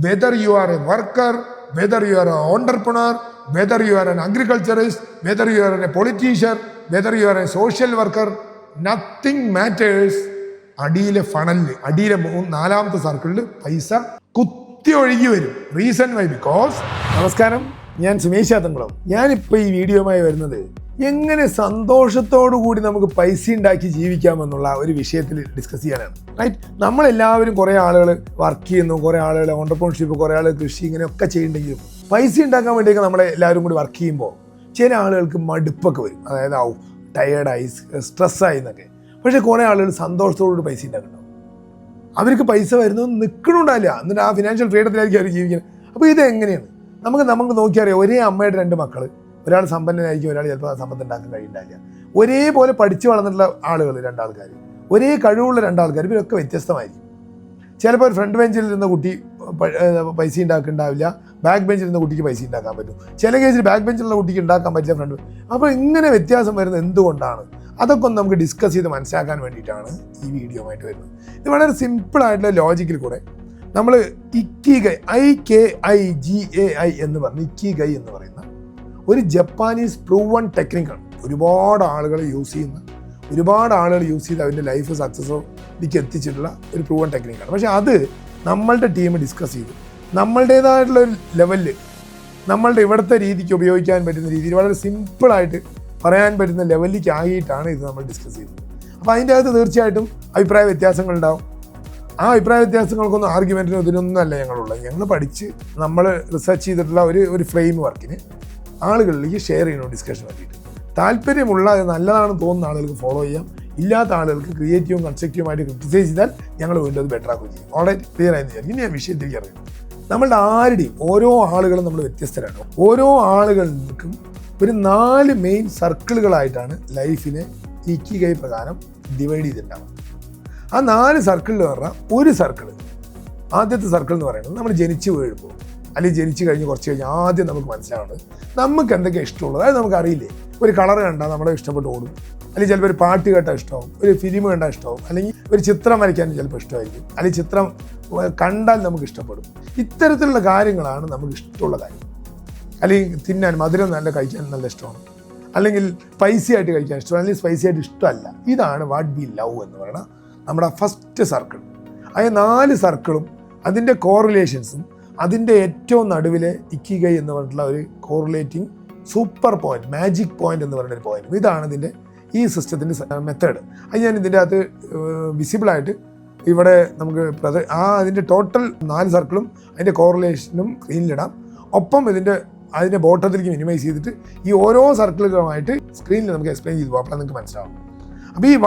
whether you are a worker, whether you are an entrepreneur, whether you are an agriculturist, whether you are a politician, whether you are a social worker, nothing matters. അടിയിലെ ഫണലിൽ അടിയിലെ നാലാമത്തെ സർക്കിളിൽ പൈസ കുത്തി ഒഴുകി വരും. Reason why because. നമസ്കാരം, ഞാൻ സുമേഷ് ആതംകുളം. ഞാനിപ്പോൾ ഈ വീഡിയോയുമായി വരുന്നത് എങ്ങനെ സന്തോഷത്തോടു കൂടി നമുക്ക് പൈസ ഉണ്ടാക്കി ജീവിക്കാമെന്നുള്ള ഒരു വിഷയത്തിൽ ഡിസ്കസ് ചെയ്യാനാണ്. റൈറ്റ്, നമ്മളെല്ലാവരും കുറേ ആളുകൾ വർക്ക് ചെയ്യുന്നു, കുറേ ആളുകൾ ഓണ്ടർപ്രണർഷിപ്പ്, കുറേ ആളുകൾ കൃഷി, ഇങ്ങനെയൊക്കെ ചെയ്യുന്നുണ്ടെങ്കിലും പൈസ ഉണ്ടാക്കാൻ വേണ്ടിയൊക്കെ നമ്മളെല്ലാവരും കൂടി വർക്ക് ചെയ്യുമ്പോൾ ചില ആളുകൾക്ക് മടുപ്പൊക്കെ വരും. അതായത് ടയേർഡായി, സ്ട്രെസ്സായി എന്നൊക്കെ. പക്ഷേ കുറേ ആളുകൾ സന്തോഷത്തോടുകൂടി പൈസ ഉണ്ടാക്കുന്നുണ്ടാവും. അവർക്ക് പൈസ വരുന്നത് നിൽക്കണുണ്ടാവില്ല, എന്നിട്ട് ആ ഫിനാൻഷ്യൽ ഫ്രീഡത്തിലായിരിക്കും അവർ ജീവിക്കുന്നത്. അപ്പോൾ ഇതെങ്ങനെയാണ് നമുക്ക് നോക്കിയറിയാം. ഒരേ അമ്മയുടെ രണ്ട് മക്കൾ, ഒരാൾ സമ്പന്നനായിരിക്കും, ഒരാൾ ചിലപ്പോൾ സമ്പത്ത് ഉണ്ടാക്കാൻ കഴിയുണ്ടാവില്ല. ഒരേപോലെ പഠിച്ചു വളർന്നിട്ടുള്ള ആളുകൾ രണ്ടാൾക്കാർ, ഒരേ കഴിവുള്ള രണ്ടാൾക്കാർ, ഇവരൊക്കെ വ്യത്യസ്തമായിരിക്കും. ചിലപ്പോൾ ഒരു ഫ്രണ്ട് ബെഞ്ചിൽ ഇരുന്ന കുട്ടി പൈസ ഉണ്ടാക്കുന്നുണ്ടാവില്ല, ബാക്ക് ബെഞ്ചിൽ ഇരുന്ന കുട്ടിക്ക് പൈസ ഉണ്ടാക്കാൻ പറ്റും. ചില കേസിൽ ബാക്ക് ബെഞ്ചിലുള്ള കുട്ടിക്ക് ഉണ്ടാക്കാൻ പറ്റില്ല, ഫ്രണ്ട് ബെഞ്ച്. അപ്പോൾ ഇങ്ങനെ വ്യത്യാസം വരുന്നത് എന്തുകൊണ്ടാണ്? അതൊക്കെ ഒന്ന് നമുക്ക് ഡിസ്കസ് ചെയ്ത് മനസ്സിലാക്കാൻ വേണ്ടിയിട്ടാണ് ഈ വീഡിയോ ആയിട്ട് വരുന്നത്. ഇത് വളരെ സിമ്പിളായിട്ടുള്ള ലോജിക്കിൽ കൂടെ നമ്മൾ ഇക്കിഗൈ, IKIGAI എന്ന് പറഞ്ഞ് ഇക്കിഗൈ എന്ന് പറയുന്ന ഒരു ജപ്പാനീസ് പ്രൂവൺ ടെക്നിക്കാണ്. ഒരുപാട് ആളുകൾ യൂസ് ചെയ്ത് അവരുടെ ലൈഫ് സക്സസ്ഫുള്ളിലേക്ക് എത്തിച്ചിട്ടുള്ള ഒരു പ്രൂവൺ ടെക്നിക്കാണ്. പക്ഷേ അത് നമ്മളുടെ ടീം ഡിസ്കസ് ചെയ്തു നമ്മളുടേതായിട്ടുള്ള ഒരു ലെവലിൽ, നമ്മളുടെ ഇവിടുത്തെ രീതിക്ക് ഉപയോഗിക്കാൻ പറ്റുന്ന രീതിയിൽ വളരെ സിമ്പിളായിട്ട് പറയാൻ പറ്റുന്ന ലെവലിലേക്ക് ആയിട്ടാണ് ഇത് നമ്മൾ ഡിസ്കസ് ചെയ്യുന്നത്. അപ്പോൾ അതിൻ്റെ അകത്ത് തീർച്ചയായിട്ടും അഭിപ്രായ വ്യത്യാസങ്ങളുണ്ടാവും. ആ അഭിപ്രായ വ്യത്യാസങ്ങൾക്കൊന്നും ആർഗ്യുമെൻറ്റിനും ഇതിനൊന്നും അല്ല ഞങ്ങളുള്ളത്. ഞങ്ങൾ പഠിച്ച് നമ്മൾ റിസർച്ച് ചെയ്തിട്ടുള്ള ഒരു ഫ്രെയിം വർക്കിന് ആളുകളിലേക്ക് ഷെയർ ചെയ്യണം ഡിസ്കഷൻ വേണ്ടിയിട്ട്. താല്പര്യമുള്ള, നല്ലതാണെന്ന് തോന്നുന്ന ആളുകൾക്ക് ഫോളോ ചെയ്യാം, ഇല്ലാത്ത ആളുകൾക്ക് ക്രിയേറ്റീവും കൺസ്ട്രക്റ്റീവുമായിട്ട് ക്രിറ്റിസൈസ് ചെയ്താൽ ഞങ്ങൾ വീണ്ടും അത് ബെറ്റർ ആക്കുകയും ചെയ്യും. ഓൾറൈറ്റ്, ക്ലിയർ ആയെന്ന് വിചാരിക്കും. ഇനി ഞാൻ വിഷയത്തിലേക്ക് അറിയാം. നമ്മളുടെ ആരുടെയും ഓരോ ആളുകളും നമ്മൾ വ്യത്യസ്തരാണ്. ഓരോ ആളുകൾക്കും ഒരു 4 മെയിൻ സർക്കിളുകളായിട്ടാണ് ലൈഫിനെ ഇക്കിഗൈ പ്രകാരം ഡിവൈഡ് ചെയ്തിട്ടുണ്ടാവുക. ആ 4 സർക്കിളിൽ പറഞ്ഞാൽ ഒരു സർക്കിള്, ആദ്യത്തെ സർക്കിൾ എന്ന് പറയുന്നത് നമ്മൾ ജനിച്ച് വീഴുമ്പോൾ അല്ലെങ്കിൽ ജനിച്ച് കഴിഞ്ഞ് കുറച്ച് കഴിഞ്ഞ് ആദ്യം നമുക്ക് മനസ്സിലാവുന്നത് നമുക്ക് എന്തൊക്കെ ഇഷ്ടമുള്ളത്. അതായത് നമുക്കറിയില്ലേ, ഒരു കളർ കണ്ടാൽ നമ്മളെ ഇഷ്ടപ്പെട്ട് ഓടും, അല്ലെങ്കിൽ ചിലപ്പോൾ ഒരു പാട്ട് കേട്ടാൽ ഇഷ്ടമാവും, ഒരു ഫിലിം കണ്ടാൽ ഇഷ്ടമാവും, അല്ലെങ്കിൽ ഒരു ചിത്രം വരയ്ക്കാൻ ചിലപ്പോൾ ഇഷ്ടമായിരിക്കും, അല്ലെങ്കിൽ ചിത്രം കണ്ടാൽ നമുക്ക് ഇഷ്ടപ്പെടും. ഇത്തരത്തിലുള്ള കാര്യങ്ങളാണ് നമുക്ക് ഇഷ്ടമുള്ള കാര്യം. അല്ലെങ്കിൽ തിന്നാൻ, മധുരം നല്ല കഴിക്കാൻ നല്ല ഇഷ്ടമാണ്, അല്ലെങ്കിൽ സ്പൈസിയായിട്ട് കഴിക്കാൻ ഇഷ്ടമാണ്, അല്ലെങ്കിൽ സ്പൈസിയായിട്ട് ഇഷ്ടമല്ല. ഇതാണ് വാട്ട് വി ലവ് എന്ന് പറയുന്നത് നമ്മുടെ ഫസ്റ്റ് സർക്കിൾ. അതായത് 4 സർക്കിളും അതിൻ്റെ കോറിലേഷൻസും അതിൻ്റെ ഏറ്റവും നടുവിലെ ഇക്കിഗൈ എന്ന് പറഞ്ഞിട്ടുള്ള ഒരു കോറിലേറ്റിംഗ് സൂപ്പർ പോയിന്റ്, മാജിക് പോയിന്റ് എന്ന് പറയുന്നൊരു പോയിന്റ്. ഇതാണ് ഇതിൻ്റെ ഈ സിസ്റ്റത്തിൻ്റെ മെത്തേഡ്. അത് ഞാൻ ഇതിൻ്റെ അകത്ത് വിസിബിളായിട്ട് ഇവിടെ നമുക്ക് അതിൻ്റെ ടോട്ടൽ 4 സർക്കിളും അതിൻ്റെ കോറിലേഷനും സ്ക്രീനിലിടാം. ഒപ്പം അതിൻ്റെ ബോട്ടത്തിലേക്ക് മിനിമൈസ് ചെയ്തിട്ട് ഈ ഓരോ സർക്കിളുകളുമായിട്ട് സ്ക്രീനിൽ നമുക്ക് എക്സ്പ്ലെയിൻ ചെയ്തു പോകാം. അപ്പോൾ നിങ്ങൾക്ക് മനസ്സിലാവും. അപ്പോൾ ഈ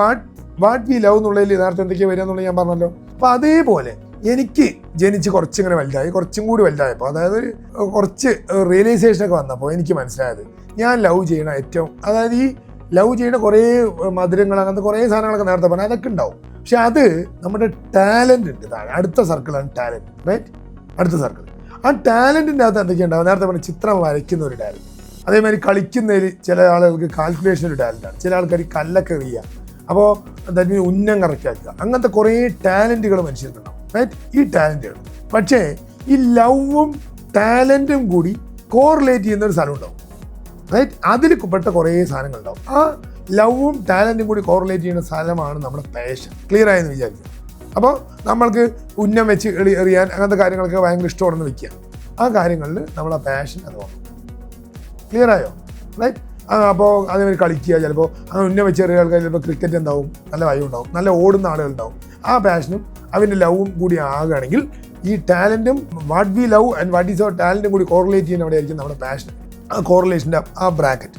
വാട്ട് വി ലവ് എന്നുള്ളതിൽ യഥാർത്ഥം എന്തൊക്കെയാണ് വരിക എന്നുള്ളത് ഞാൻ പറഞ്ഞല്ലോ. അപ്പോൾ അതേപോലെ എനിക്ക് ജനിച്ച് കുറച്ചിങ്ങനെ വലുതായി, കുറച്ചും കൂടി വലുതായപ്പോൾ, അതായത് കുറച്ച് റിയലൈസേഷനൊക്കെ വന്നപ്പോൾ എനിക്ക് മനസ്സിലായത് ഞാൻ ലവ് ചെയ്യണ അതായത് ഈ ലവ് ചെയ്യണ കുറേ മധുരങ്ങൾ, അങ്ങനത്തെ കുറേ സാധനങ്ങളൊക്കെ നേരത്തെ പറഞ്ഞാൽ അതൊക്കെ ഉണ്ടാവും. പക്ഷെ അത് നമ്മുടെ ടാലൻ്റ് ഉണ്ട്. അടുത്ത സർക്കിളാണ് ടാലൻറ്റ്. റൈറ്റ്, അടുത്ത സർക്കിൾ. ആ ടാലൻറ്റിൻ്റെ അകത്ത് എന്തൊക്കെയാണ് ഉണ്ടാവും? നേരത്തെ പറഞ്ഞ ചിത്രം വരയ്ക്കുന്ന ഒരു ടാലൻറ്റ്, അതേമാതിരി കളിക്കുന്നതിൽ ചില ആളുകൾക്ക് കാൽക്കുലേഷൻ ഒരു ടാലൻ്റാണ്, ചില ആൾക്കാർ കല്ലൊക്കെ എറിയുക, അപ്പോൾ ദാറ്റ് മീൻ ഉന്നം കറക്റ്റാക്കുക, അങ്ങനത്തെ കുറേ ടാലൻറ്റുകൾ മനുഷ്യർക്കുണ്ടാവും. റൈറ്റ്, ഈ ടാലൻറ്റുകൾ. പക്ഷേ ഈ ലവും ടാലൻറ്റും കൂടി കോറിലേറ്റ് ചെയ്യുന്ന ഒരു സ്ഥലം ഉണ്ടാവും. റൈറ്റ്, അതിൽ പെട്ട കുറേ സാധനങ്ങളുണ്ടാവും. ആ ലവും ടാലൻറ്റും കൂടി കോറിലേറ്റ് ചെയ്യുന്ന സ്ഥലമാണ് നമ്മുടെ പാഷൻ. ക്ലിയർ ആയെന്ന് വിചാരിക്കുക. അപ്പോൾ നമ്മൾക്ക് ഉന്നം വെച്ച് എറിയാൻ അങ്ങനത്തെ കാര്യങ്ങളൊക്കെ ഭയങ്കര ഇഷ്ടമാണെന്ന് വയ്ക്കുക. ആ കാര്യങ്ങളിൽ നമ്മൾ ആ പാഷൻ അത് വന്നു. ക്ലിയർ ആയോ? റൈറ്റ്. അപ്പോൾ അതേമാതിരി കളിക്കുക, ചിലപ്പോൾ അങ്ങനെ ഉന്നം വെച്ച് എറിയ ആൾക്കാർ ചിലപ്പോൾ ക്രിക്കറ്റ് ഉണ്ടാവും, നല്ല വൈവ് ഉണ്ടാവും, നല്ല ഓടുന്ന ആളുകളുണ്ടാവും. ആ പാഷനും അവൻ്റെ ലവും കൂടി ആകുകയാണെങ്കിൽ ഈ ടാലൻറ്റും what we love and what is our ടാലൻറ്റും കൂടി കോറിലേറ്റ് ചെയ്യുന്ന അവിടെ ആയിരിക്കും നമ്മുടെ പാഷൻ. ആ കോറിലേഷൻ്റെ ആ ബ്രാക്കറ്റ്.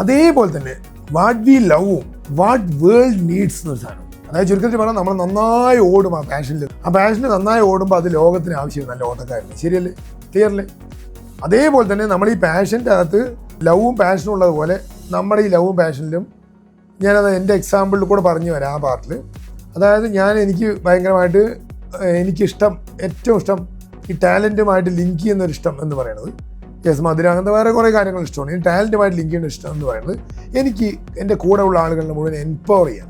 അതേപോലെ തന്നെ വാട്ട് വി ലവും വാട്ട് വേൾഡ് നീഡ്സ് എന്നൊരു സാധനം. അതായത് ചുരുക്കത്തിൽ പറഞ്ഞാൽ നമ്മൾ നന്നായി ഓടും ആ പാഷനിൽ നന്നായി ഓടുമ്പോൾ അത് ലോകത്തിന് ആവശ്യമാണ്, നല്ല ഓട്ടക്കാരന്. ശരിയല്ലേ? ക്ലിയറല്ലേ? അതേപോലെ തന്നെ നമ്മൾ ഈ പാഷൻ്റെ അകത്ത് ലവും പാഷനും ഉള്ളതുപോലെ നമ്മുടെ ഈ ലവും പാഷനിലും ഞാനത് എൻ്റെ എക്സാമ്പിളിൽ കൂടെ പറഞ്ഞു വരാം ആ പാർട്ടിൽ. അതായത് എനിക്ക് ഭയങ്കരമായിട്ട് ഏറ്റവും ഇഷ്ടം ഈ ടാലൻറ്റുമായിട്ട് ലിങ്ക് ചെയ്യുന്നൊരു ഇഷ്ടം എന്ന് പറയുന്നത്, മധുരം അങ്ങനത്തെ വേറെ കുറേ കാര്യങ്ങൾ ഇഷ്ടമാണ്. ഈ ടാലൻറ്റുമായിട്ട് ലിങ്ക് ചെയ്യുന്ന ഇഷ്ടം എന്ന് പറയുന്നത് എനിക്ക് എൻ്റെ കൂടെയുള്ള ആളുകളെ മുഴുവൻ എംപവർ ചെയ്യാൻ,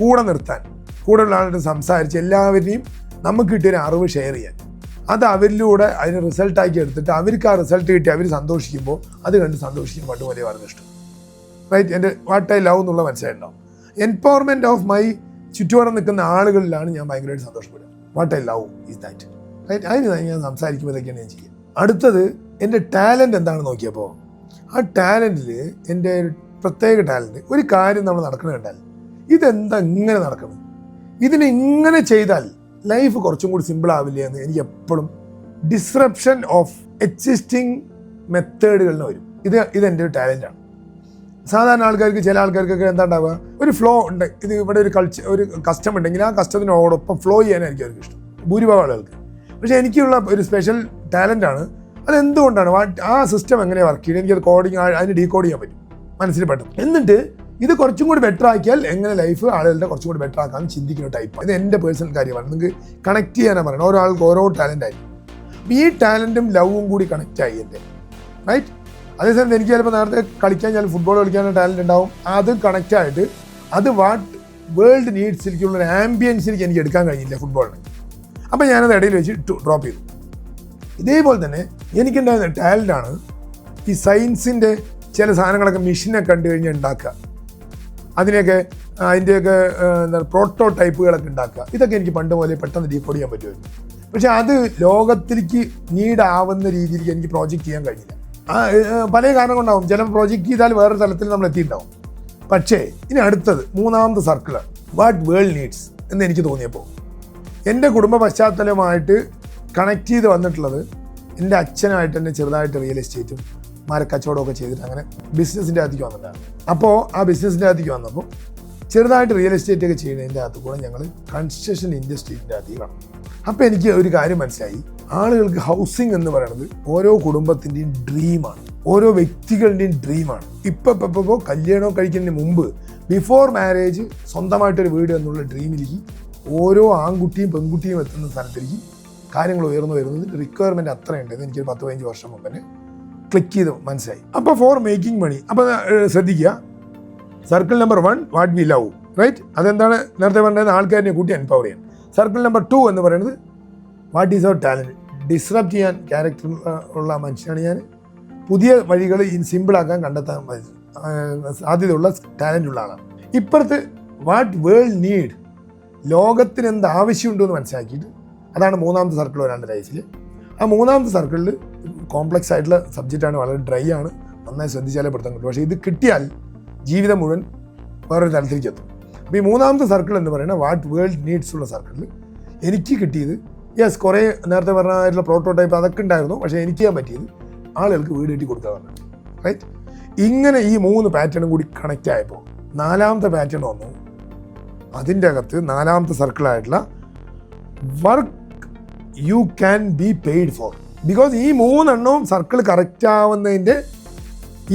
കൂടെ നിർത്താൻ, കൂടെയുള്ള ആളുകൾ സംസാരിച്ച് എല്ലാവരെയും നമുക്ക് കിട്ടിയൊരു അറിവ് ഷെയർ ചെയ്യാൻ. അത് അവരിലൂടെ അതിന് റിസൾട്ടാക്കി എടുത്തിട്ട് അവർക്ക് ആ റിസൾട്ട് കിട്ടി അവർ സന്തോഷിക്കുമ്പോൾ അത് കണ്ട് സന്തോഷിക്കും പണ്ട് പോലെ വളരെ ഇഷ്ടം. റൈറ്റ്? എൻ്റെ വാട്ട് ഐ ലവ് എന്നുള്ള മനസ്സിലായിട്ടുണ്ടാവും. എംപവർമെൻറ്റ് ഓഫ് മൈ ചുറ്റുപാടും നിൽക്കുന്ന ആളുകളിലാണ് ഞാൻ ഭയങ്കരമായിട്ട് സന്തോഷപ്പെടുക. What I love is that. Right? അതിന് ഞാൻ സംസാരിക്കുമ്പോൾ ഇതൊക്കെയാണ് ഞാൻ ചെയ്യുക. അടുത്തത് എൻ്റെ ടാലൻറ്റ് എന്താണെന്ന് നോക്കിയപ്പോൾ ആ ടാലൻറ്റിൽ എൻ്റെ പ്രത്യേക ടാലൻറ്റ്, ഒരു കാര്യം നമ്മൾ നടക്കുന്നത് കണ്ടാൽ ഇതെന്താ ഇങ്ങനെ നടക്കുന്നത്, ഇതിനെ ഇങ്ങനെ ചെയ്താൽ ലൈഫ് കുറച്ചും കൂടി സിമ്പിൾ ആവില്ല എന്ന് എനിക്ക് എപ്പോഴും ഡിസ്റപ്ഷൻ ഓഫ് എക്സിസ്റ്റിംഗ് മെത്തേഡുകളിൽ വരും. ഇതെൻ്റെ ഒരു ടാലൻ്റാണ്. സാധാരണ ആൾക്കാർക്ക്, ചില ആൾക്കാർക്കൊക്കെ എന്താ ഉണ്ടാവുക, ഒരു ഫ്ലോ ഉണ്ട്. ഇത് ഇവിടെ ഒരു കസ്റ്റം ഉണ്ടെങ്കിൽ ആ കസ്റ്റത്തിനോടൊപ്പം ഫ്ലോ ചെയ്യാനായിരിക്കും അവർക്ക് ഇഷ്ടം, ഭൂരിഭാഗം ആളുകൾക്ക്. പക്ഷേ എനിക്കുള്ള ഒരു സ്പെഷ്യൽ ടാലൻ്റാണ്. അതെന്തുകൊണ്ടാണ്, ആ സിസ്റ്റം എങ്ങനെ വർക്ക് ചെയ്യുന്നത്, എനിക്കത് കോഡിങ് അതിന് ഡീകോഡ് ചെയ്യാൻ പറ്റും, മനസ്സിൽ പെട്ടെന്ന്. എന്നിട്ട് ഇത് കുറച്ചും കൂടി ബെറ്റർ ആക്കിയാൽ എങ്ങനെ ലൈഫ് ആളുകളുടെ കുറച്ചും കൂടി ബെറ്റർ ആക്കാൻ ചിന്തിക്കുന്ന ടൈപ്പാണ്. ഇത് എൻ്റെ പേഴ്സണൽ കാര്യമാണ്. നിങ്ങൾക്ക് കണക്ട് ചെയ്യാനാണ് പറയുന്നത്. ഓരോ ആൾക്ക് ഓരോ ടാലൻ്റ് ആയിരിക്കും. അപ്പോൾ ഈ ടാലൻറ്റും ലവും കൂടി കണക്റ്റ് ആയി എൻ്റെ. റൈറ്റ്? അതേസമയം എനിക്ക് ചിലപ്പോൾ നേരത്തെ കളിക്കാൻ, ഞാൻ ഫുട്ബോൾ കളിക്കാനുള്ള ടാലൻറ്റ് ഉണ്ടാവും. അത് കണക്റ്റ് ആയിട്ട് അത് വാട്ട് വേൾഡ് നീഡ്സിലേക്കുള്ളൊരു ആംബിയൻസിലേക്ക് എനിക്ക് എടുക്കാൻ കഴിഞ്ഞില്ല ഫുട്ബോളിന്. അപ്പോൾ ഞാനത് ഇടയിൽ വെച്ച് ഡ്രോപ്പ് ചെയ്തു. ഇതേപോലെ തന്നെ എനിക്കുണ്ടായിരുന്ന ടാലൻ്റാണ് ഈ സയൻസിൻ്റെ ചില സാധനങ്ങളൊക്കെ മെഷീനൊക്കെ കണ്ടു കഴിഞ്ഞാൽ ഉണ്ടാക്കുക, അതിൻ്റെയൊക്കെ എന്താ പ്രോട്ടോ ടൈപ്പുകളൊക്കെ ഉണ്ടാക്കുക. ഇതൊക്കെ എനിക്ക് പണ്ട് പോലെ പെട്ടെന്ന് ഡീകോഡ് ചെയ്യാൻ പറ്റുമായിരുന്നു. പക്ഷേ അത് ലോകത്തിലേക്ക് നീഡാവുന്ന രീതിയിലേക്ക് എനിക്ക് പ്രോജക്റ്റ് ചെയ്യാൻ കഴിഞ്ഞില്ല. പല കാരണം കൊണ്ടാവും. ചിലപ്പോൾ പ്രോജക്റ്റ് ചെയ്താൽ വേറൊരു തലത്തിൽ നമ്മൾ എത്തിയിട്ടുണ്ടാവും. പക്ഷേ ഇനി അടുത്തത് മൂന്നാമത്തെ സർക്കിൾ, വാട്ട് വേൾഡ് നീഡ്സ് എന്ന് എനിക്ക് തോന്നിയപ്പോൾ എൻ്റെ കുടുംബ പശ്ചാത്തലമായിട്ട് കണക്ട് ചെയ്ത് വന്നിട്ടുള്ളത്, എൻ്റെ അച്ഛനായിട്ട് തന്നെ ചെറുതായിട്ട് റിയൽ എസ്റ്റേറ്റും മരക്കച്ചവടമൊക്കെ ചെയ്തിട്ട് അങ്ങനെ ബിസിനസ്സിൻ്റെ അകത്തേക്ക് വന്നിട്ടുണ്ടായിരുന്നു. അപ്പോൾ ആ ബിസിനസ്സിൻ്റെ അകത്തേക്ക് വന്നപ്പോൾ ചെറുതായിട്ട് റിയൽ എസ്റ്റേറ്റ് ഒക്കെ ചെയ്യുന്നതിൻ്റെ അകത്ത് കൂടെ ഞങ്ങൾ കൺസ്ട്രക്ഷൻ ഇൻഡസ്ട്രീൻ്റെ അകത്തേക്ക് കാണും. അപ്പോൾ എനിക്ക് ഒരു കാര്യം മനസ്സിലായി, ആളുകൾക്ക് ഹൗസിംഗ് എന്ന് പറയുന്നത് ഓരോ കുടുംബത്തിൻ്റെയും ഡ്രീമാണ്, ഓരോ വ്യക്തികളുടെയും ഡ്രീമാണ്. ഇപ്പോൾ കല്യാണം കഴിക്കുന്നതിന് മുമ്പ്, ബിഫോർ മാരേജ് സ്വന്തമായിട്ടൊരു വീട് എന്നുള്ള ഡ്രീമിലേക്ക് ഓരോ ആൺകുട്ടിയും പെൺകുട്ടിയും എത്തുന്ന സ്ഥലത്തേക്ക് കാര്യങ്ങൾ ഉയർന്നു വരുന്നത് റിക്വയർമെൻറ്റ് അത്രയുണ്ടെന്ന് എനിക്കൊരു 10-15 വർഷം മുമ്പ് തന്നെ ക്ലിക്ക് ചെയ്ത് മനസ്സിലായി. അപ്പോൾ ഫോർ മേക്കിംഗ് മണി, അപ്പോൾ ശ്രദ്ധിക്കുക, circle number 1 what we love. Right? അതെന്താണ് നേരത്തെ പറഞ്ഞത്, ആൾക്കാരിനെ കൂട്ടി എംപവർ ചെയ്യാൻ. സർക്കിൾ നമ്പർ 2 എന്ന് പറയുന്നത് what is our talent. Disrupt ചെയ്യാൻ ക്യാരക്ടർ ഉള്ള മനുഷ്യനാണ് ഞാൻ. പുതിയ വഴികൾ സിമ്പിളാക്കാൻ കണ്ടെത്താൻ സാധ്യതയുള്ള ടാലൻ്റ് ഉള്ള ആളാണ്. ഇപ്പുറത്ത് വാട്ട് വേൾഡ് നീഡ്, ലോകത്തിന് എന്ത് ആവശ്യമുണ്ടെന്ന് മനസ്സിലാക്കിയിട്ട്, അതാണ് മൂന്നാമത്തെ സർക്കിൾ ഒരാളുടെ ലൈഫിൽ. ആ മൂന്നാമത്തെ സർക്കിളിൽ കോംപ്ലക്സ് ആയിട്ടുള്ള സബ്ജക്റ്റാണ്, വളരെ ഡ്രൈ ആണ്, നന്നായി ശ്രദ്ധിച്ചാലേ പെടുത്താൻ കിട്ടും. പക്ഷേ ഇത് കിട്ടിയാൽ ജീവിതം മുഴുവൻ വേറൊരു തലത്തിലേക്ക് എത്തും. അപ്പോൾ ഈ മൂന്നാമത്തെ സർക്കിൾ എന്ന് പറയുന്നത് വാട്ട് വേൾഡ് നീഡ്സ് ഉള്ള സർക്കിളിൽ എനിക്ക് കിട്ടിയത്, യെസ്, കുറേ നേരത്തെ പറഞ്ഞായിട്ടുള്ള പ്രോട്ടോടൈപ്പ് അതൊക്കെ ഉണ്ടായിരുന്നു. പക്ഷേ എനിക്ക് ചെയ്യാൻ പറ്റിയത് ആളുകൾക്ക് വീട് കെട്ടി കൊടുക്കുക പറഞ്ഞു. റൈറ്റ്? ഇങ്ങനെ ഈ 3 പാറ്റേണും കൂടി കണക്റ്റ് ആയപ്പോൾ നാലാമത്തെ പാറ്റേൺ വന്നു. അതിൻ്റെ അകത്ത് നാലാമത്തെ സർക്കിളായിട്ടുള്ള work you can be paid for. Because ഈ 3 എണ്ണവും സർക്കിൾ കറക്റ്റ് ആവുന്നതിൻ്റെ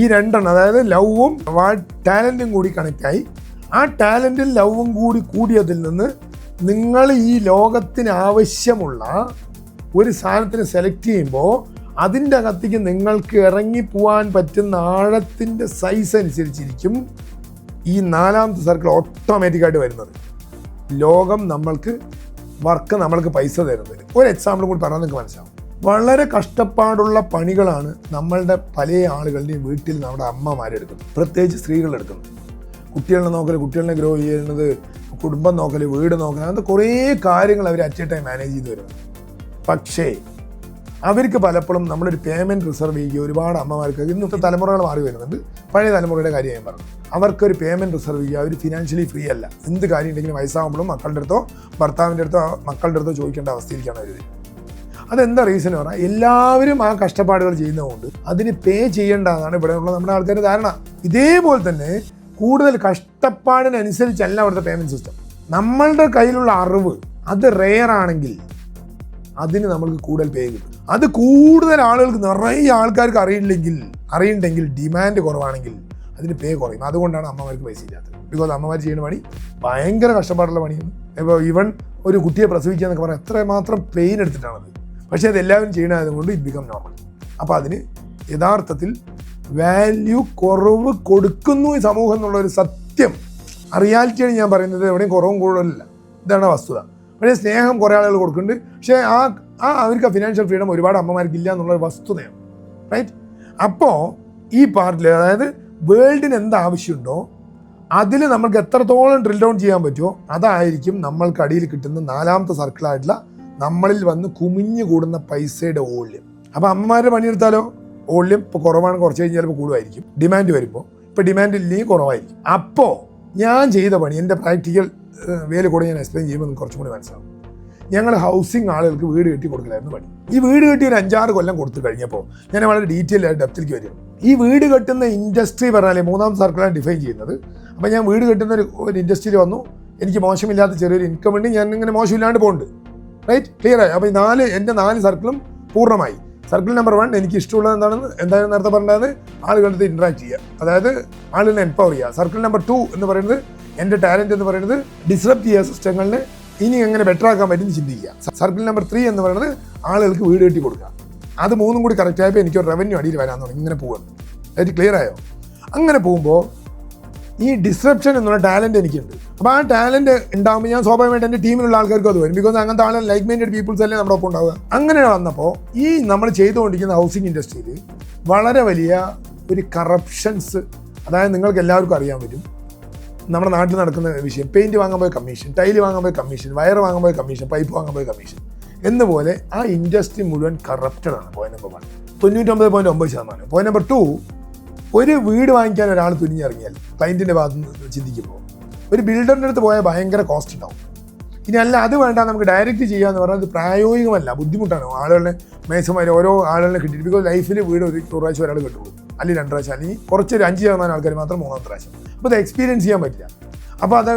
ഈ 2 എണ്ണം, അതായത് ലവും ടാലൻറ്റും കൂടി കണക്റ്റായി. ആ ടാലൻറ്റും ലവും കൂടി കൂടിയതിൽ നിന്ന് നിങ്ങൾ ഈ ലോകത്തിന് ആവശ്യമുള്ള ഒരു സാധനത്തിന് സെലക്ട് ചെയ്യുമ്പോൾ അതിൻ്റെ അകത്തേക്ക് നിങ്ങൾക്ക് ഇറങ്ങിപ്പോവാൻ പറ്റുന്ന ആഴത്തിൻ്റെ സൈസ് അനുസരിച്ചിരിക്കും ഈ നാലാമത്തെ സർക്കിൾ ഓട്ടോമാറ്റിക്കായിട്ട് വരുന്നത്. ലോകം നമ്മൾക്ക് പൈസ തരുന്നത്. ഒരു എക്സാമ്പിൾ കൂടി പറഞ്ഞാൽ നിങ്ങൾക്ക് മനസ്സിലാവും. വളരെ കഷ്ടപ്പാടുള്ള പണികളാണ് നമ്മളുടെ പല ആളുകളുടെയും വീട്ടിൽ നമ്മുടെ അമ്മമാരെടുക്കുന്നത്, പ്രത്യേകിച്ച് സ്ത്രീകളെടുക്കുന്നത്. കുട്ടികളെ നോക്കൽ, കുട്ടികളെ ഗ്രോ ചെയ്യുന്നത്, കുടുംബം നോക്കൽ, വീട് നോക്കൽ, അങ്ങനത്തെ കുറേ കാര്യങ്ങൾ അവർ അറ്റ് എ ടൈം മാനേജ് ചെയ്ത് വരുന്നത്. പക്ഷേ അവർക്ക് പലപ്പോഴും നമ്മളൊരു പേയ്മെൻറ്റ് റിസർവ് ചെയ്യുക. ഒരുപാട് അമ്മമാർക്ക്, ഇന്നത്തെ തലമുറകൾ മാറി വരുന്നുണ്ട്, പഴയ തലമുറയുടെ കാര്യം ഞാൻ പറഞ്ഞു, അവർക്കൊരു പേയ്മെൻറ്റ് റിസർവ് ചെയ്യുക. അവർ ഫിനാൻഷ്യലി ഫ്രീ അല്ല. എന്ത് കാര്യം ഉണ്ടെങ്കിലും വയസ്സാകുമ്പോഴും മക്കളുടെ അടുത്തോ ഭർത്താവിൻ്റെ അടുത്തോ മക്കളുടെ അടുത്തോ ചോദിക്കേണ്ട അവസ്ഥയിലേക്കാണ് അവർ. അതെന്താ റീസൺ പറഞ്ഞാൽ എല്ലാവരും ആ കഷ്ടപ്പാടുകൾ ചെയ്യുന്നതുകൊണ്ട് അതിന് പേ ചെയ്യേണ്ടതാണ് ഇവിടെയുള്ള നമ്മുടെ ആൾക്കാരുടെ ധാരണ. ഇതേപോലെ തന്നെ കൂടുതൽ കഷ്ടപ്പാടിനനുസരിച്ചല്ല അവിടുത്തെ പേയ്മെൻറ്റ് സിസ്റ്റം. നമ്മളുടെ കയ്യിലുള്ള അറിവ് അത് റെയർ ആണെങ്കിൽ അതിന് നമ്മൾക്ക് കൂടുതൽ പേ കിട്ടും. അത് കൂടുതൽ ആളുകൾക്ക്, നിറയെ ആൾക്കാർക്ക് അറിയണ്ടെങ്കിൽ ഡിമാൻഡ് കുറവാണെങ്കിൽ അതിന് പേ കുറയും. അതുകൊണ്ടാണ് അമ്മമാർക്ക് പൈസ ഇല്ലാത്തത്. ബിക്കോസ് അമ്മമാർ ചെയ്യുന്ന പണി ഭയങ്കര കഷ്ടപ്പാടുള്ള പണിയാണ്. ഇപ്പോൾ ഈവൻ ഒരു കുട്ടിയെ പ്രസവിക്കുക എന്നൊക്കെ പറഞ്ഞാൽ എത്രമാത്രം പെയിൻ എടുത്തിട്ടാണത്. പക്ഷേ അതെല്ലാവരും ചെയ്യണതുകൊണ്ട് ഇറ്റ് ബിക്കം നോർമൽ. അപ്പോൾ അതിന് യഥാർത്ഥത്തിൽ വാല്യൂ കുറവ് കൊടുക്കുന്നു ഈ സമൂഹം എന്നുള്ളൊരു സത്യം, റിയാലിറ്റിയാണ് ഞാൻ പറയുന്നത്. എവിടെയും കുറവും കൂടുതലല്ല, ഇതാണ് വസ്തുത. പക്ഷേ സ്നേഹം കുറേ ആളുകൾ കൊടുക്കുന്നുണ്ട്. പക്ഷേ ആ അവർക്ക് ഫിനാൻഷ്യൽ ഫ്രീഡം ഒരുപാട് അമ്മമാർക്ക് ഇല്ല എന്നുള്ള വസ്തുതയാണ്, റൈറ്റ്? അപ്പോൾ ഈ പാർട്ടിൽ, അതായത് വേൾഡിന് എന്ത് ആവശ്യമുണ്ടോ അതിൽ നമ്മൾക്ക് എത്രത്തോളം ഡ്രിൽ ഡൗൺ ചെയ്യാൻ പറ്റുമോ അതായിരിക്കും നമ്മൾക്ക് അടിയിൽ കിട്ടുന്ന 4ാമത്തെ സർക്കിളായിട്ടുള്ള നമ്മളിൽ വന്ന് കുമിഞ്ഞു കൂടുന്ന പൈസയുടെ വോള്യം. അപ്പോൾ അമ്മമാരുടെ പണിയെടുത്താലോ വോള്യം ഇപ്പോൾ കുറവാണ്, കുറച്ച് കഴിഞ്ഞാൽ ചിലപ്പോൾ കൂടുമായിരിക്കും. ഡിമാൻഡ് വരുമ്പോൾ ഇപ്പോൾ ഡിമാൻഡ് ഇല്ലെങ്കിൽ കുറവായിരിക്കും. അപ്പോൾ ഞാൻ ചെയ്ത പണി, എൻ്റെ പ്രാക്ടിക്കൽ വേല കൂടെ ഞാൻ എക്സ്പ്ലെയിൻ ചെയ്യുമ്പോൾ നിങ്ങൾക്ക് കുറച്ചും കൂടി മനസ്സിലാവും. ഞങ്ങൾ ഹൗസിങ് ആളുകൾക്ക് വീട് കെട്ടി കൊടുക്കലായിരുന്നു പണി. ഈ വീട് കെട്ടി ഒരു 5-6 കൊല്ലം കൊടുത്തു കഴിഞ്ഞപ്പോൾ ഞാൻ വളരെ ഡീറ്റെയിൽ ആയിട്ട് ഡെപ്തിലേക്ക് വരികയാണ്. ഈ വീട് കെട്ടുന്ന ഇൻഡസ്ട്രി പറഞ്ഞാൽ 3ാമത്തെ സർക്കിളാണ് ഡിഫൈൻ ചെയ്യുന്നത്. അപ്പോൾ ഞാൻ വീട് കെട്ടുന്ന ഒരു ഇൻഡസ്ട്രിയിൽ വന്നു, എനിക്ക് മോശമില്ലാത്ത ചെറിയൊരു ഇൻകം ഉണ്ട്, ഞാൻ ഇങ്ങനെ മോശമില്ലാണ്ട് പോകുന്നുണ്ട്, റൈറ്റ്? ക്ലിയർ ആയി? അപ്പോൾ എൻ്റെ 4 സർക്കിളും പൂർണ്ണമായി. സർക്കിൾ നമ്പർ 1 എനിക്ക് ഇഷ്ടമുള്ളത് എന്തായാലും നേരത്തെ പറഞ്ഞത് ആളുകളുടെ ഇൻട്രാക്ട് ചെയ്യുക, അതായത് ആളുകളെ എംപവർ ചെയ്യുക. സർക്കിൾ നമ്പർ 2 എന്ന് പറയുന്നത് എൻ്റെ ടാലൻറ്റ് എന്ന് പറയുന്നത് ഡിസ്റപ്റ്റ് ചെയ്യുക സിസ്റ്റങ്ങളിനെ, ഇനി എങ്ങനെ ബെറ്റർ ആക്കാൻ പറ്റും ചിന്തിക്കുക. സർക്കിൾ നമ്പർ 3 എന്ന് പറയുന്നത് ആളുകൾക്ക് വീട് കെട്ടി കൊടുക്കുക. അത് 3ഉം കൂടി കറക്റ്റ് ആയപ്പോൾ എനിക്കൊരു റവന്യൂ അടിയിൽ വരാൻ തുടങ്ങി. ഇങ്ങനെ പോവുകയാണ്, അതായത് ക്ലിയർ ആയോ? അങ്ങനെ പോകുമ്പോൾ ഈ ഡിസ്റപ്ഷൻ എന്നുള്ള ടാലൻറ്റ് എനിക്കുണ്ട്. അപ്പോൾ ആ ടാലൻറ്റ് ഉണ്ടാകുമ്പോൾ ഞാൻ സ്വാഭാവികമായിട്ട് എൻ്റെ ടീമിലുള്ള ആൾക്കാർക്ക് അത് വരും. ബിക്കോസ് അങ്ങനത്തെ ആളുകൾ ലൈക്ക് മൈൻഡഡ് പീപ്പിൾസ് അല്ലേ നമ്മുടെ ഒപ്പം ഉണ്ടാവുക. അങ്ങനെ വന്നപ്പോൾ ഈ നമ്മൾ ചെയ്തുകൊണ്ടിരിക്കുന്ന ഹൗസിംഗ് ഇൻഡസ്ട്രിയിൽ വളരെ വലിയ ഒരു കറപ്ഷൻസ്, അതായത് നിങ്ങൾക്ക് എല്ലാവർക്കും അറിയാൻ പറ്റും നമ്മുടെ നാട്ടിൽ നടക്കുന്ന വിഷയം. പെയിൻറ്റ് വാങ്ങാൻ പോയ കമ്മീഷൻ, ടൈല് വാങ്ങാൻ പോയ കമ്മീഷൻ, വയർ വാങ്ങാൻ പോയ കമ്മീഷൻ, പൈപ്പ് വാങ്ങാൻ പോയ കമ്മീഷൻ എന്നുപോലെ ആ ഇൻഡസ്ട്രി മുഴുവൻ കറപ്റ്റഡാണ്. Point number 1 99.9%. പോയിന്റ് നമ്പർ 2, ഒരു വീട് വാങ്ങിക്കാൻ ഒരാൾ തുനിഞ്ഞിറങ്ങിയാൽ ക്ലയൻറ്റിൻ്റെ ഭാഗത്ത് നിന്ന് ചിന്തിക്കുമ്പോൾ ഒരു ബിൽഡറിൻ്റെ അടുത്ത് പോയാൽ ഭയങ്കര കോസ്റ്റ് ഉണ്ടാവും. ഇനി അല്ല അത് വേണ്ട, നമുക്ക് ഡയറക്റ്റ് ചെയ്യാന്ന് പറഞ്ഞാൽ അത് പ്രായോഗികമല്ല, ബുദ്ധിമുട്ടാണ്. ആളുകളെ മേസമാര് ഓരോ ആളുകളെ കിട്ടിയിട്ട്, ബിക്കോസ് ലൈഫിൽ വീട് ഒരു പ്രാവശ്യം ഒരാൾ കിട്ടുള്ളൂ, അല്ലെങ്കിൽ 2 പ്രാവശ്യം, അല്ലെങ്കിൽ കുറച്ചൊരു 5% ആൾക്കാർ മാത്രം 3ാമത്തെ പ്രാവശ്യം. അപ്പോൾ അത് എക്സ്പീരിയൻസ് ചെയ്യാൻ പറ്റില്ല. അപ്പോൾ അത്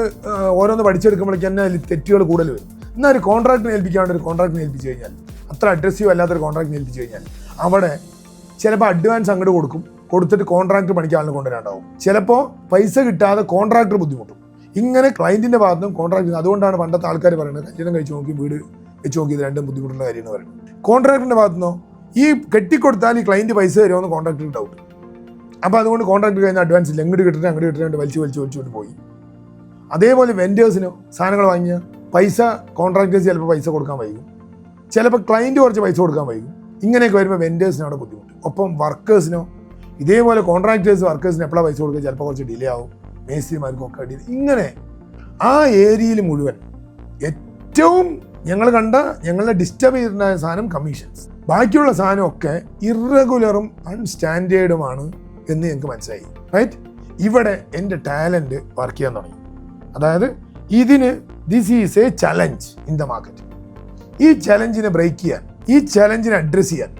ഓരോന്ന് പഠിച്ചെടുക്കുമ്പോഴേക്ക് തന്നെ അതിൽ തെറ്റുകൾ കൂടുതൽ വരും. എന്നാൽ ഒരു കോൺട്രാക്ടിനെ ഏൽപ്പിക്കാണ്ട് ഒരു കോൺട്രാക്ടിനെ ഏൽപ്പിച്ച് കഴിഞ്ഞാൽ, അത്ര അഡ്രസ്സീവ് അല്ലാത്തൊരു കോൺട്രാക്ടിനെ ഏൽപ്പിച്ച് കഴിഞ്ഞാൽ അവിടെ ചിലപ്പോൾ അഡ്വാൻസ് അങ്ങോട്ട് കൊടുത്തിട്ട് കോൺട്രാക്ട് പണിക്കാളിനെ കൊണ്ടുവരാണ്ടാവും. ചിലപ്പോൾ പൈസ കിട്ടാതെ കോൺട്രാക്ടർ ബുദ്ധിമുട്ടും. ഇങ്ങനെ ക്ലയൻറ്റിൻ്റെ ഭാഗത്തും കോൺട്രാക്ട്. അതുകൊണ്ടാണ് പണ്ടത്തെ ആൾക്കാർ പറയുന്നത് കല്യാണം കഴിച്ച് നോക്കി വീട് വെച്ച് നോക്കി ഇത് രണ്ടും ബുദ്ധിമുട്ടുള്ള കാര്യമെന്ന് പറയുന്നത്. കോൺട്രാക്ടറിൻ്റെ ഭാഗത്തുനിന്നോ ഈ കെട്ടിക്കൊടുത്താൽ ഈ ക്ലയൻറ്റ് പൈസ തരുമെന്ന് കോൺട്രാക്ടറിന് ഡൗട്ട്. അപ്പോൾ അതുകൊണ്ട് കോൺട്രാക്ട് കഴിഞ്ഞാൽ അഡ്വാൻസ് ഇല്ല, അങ്ങോട്ട് കിട്ടിട്ട് വലിച്ചുകൊണ്ട് പോയി. അതേപോലെ വെൻഡേഴ്സിനോ സാധനങ്ങൾ വാങ്ങിയ പൈസ കോൺട്രാക്ടേഴ്സ് ചിലപ്പോൾ പൈസ കൊടുക്കാൻ വൈകും, ചിലപ്പോൾ ക്ലയൻറ്റ് കുറച്ച് പൈസ കൊടുക്കാൻ വൈകും. ഇങ്ങനെയൊക്കെ വരുമ്പോൾ വെൻഡേഴ്സിന് അവിടെ ബുദ്ധിമുട്ട്. ഒപ്പം വർക്കേഴ്സിനോ ഇതേപോലെ കോൺട്രാക്ടേഴ്സ് വർക്കേഴ്സിന് എപ്പോഴാണ് പൈസ കൊടുക്കുക, ചിലപ്പോൾ കുറച്ച് ഡിലേ ആവും, മേസ്ത്രിമാർക്കൊക്കെ ഡിലേ. ഇങ്ങനെ ആ ഏരിയയിൽ മുഴുവൻ ഏറ്റവും ഞങ്ങളെ ഡിസ്റ്റർബ് ചെയ്തിട്ടുണ്ടായ സാധനം കമ്മീഷൻസ്. ബാക്കിയുള്ള സാധനമൊക്കെ ഇറഗുലറും അൺസ്റ്റാൻഡേർഡുമാണ് എന്ന് ഞങ്ങൾക്ക് മനസ്സിലായി, റൈറ്റ്? ഇവിടെ എൻ്റെ ടാലൻറ്റ് വർക്ക് ചെയ്യാൻ തുടങ്ങി. അതായത് this is A challenge in the market. ഈ ചലഞ്ചിനെ ബ്രേക്ക് ചെയ്യാൻ, ഈ ചലഞ്ചിനെ അഡ്രസ്സ് ചെയ്യാൻ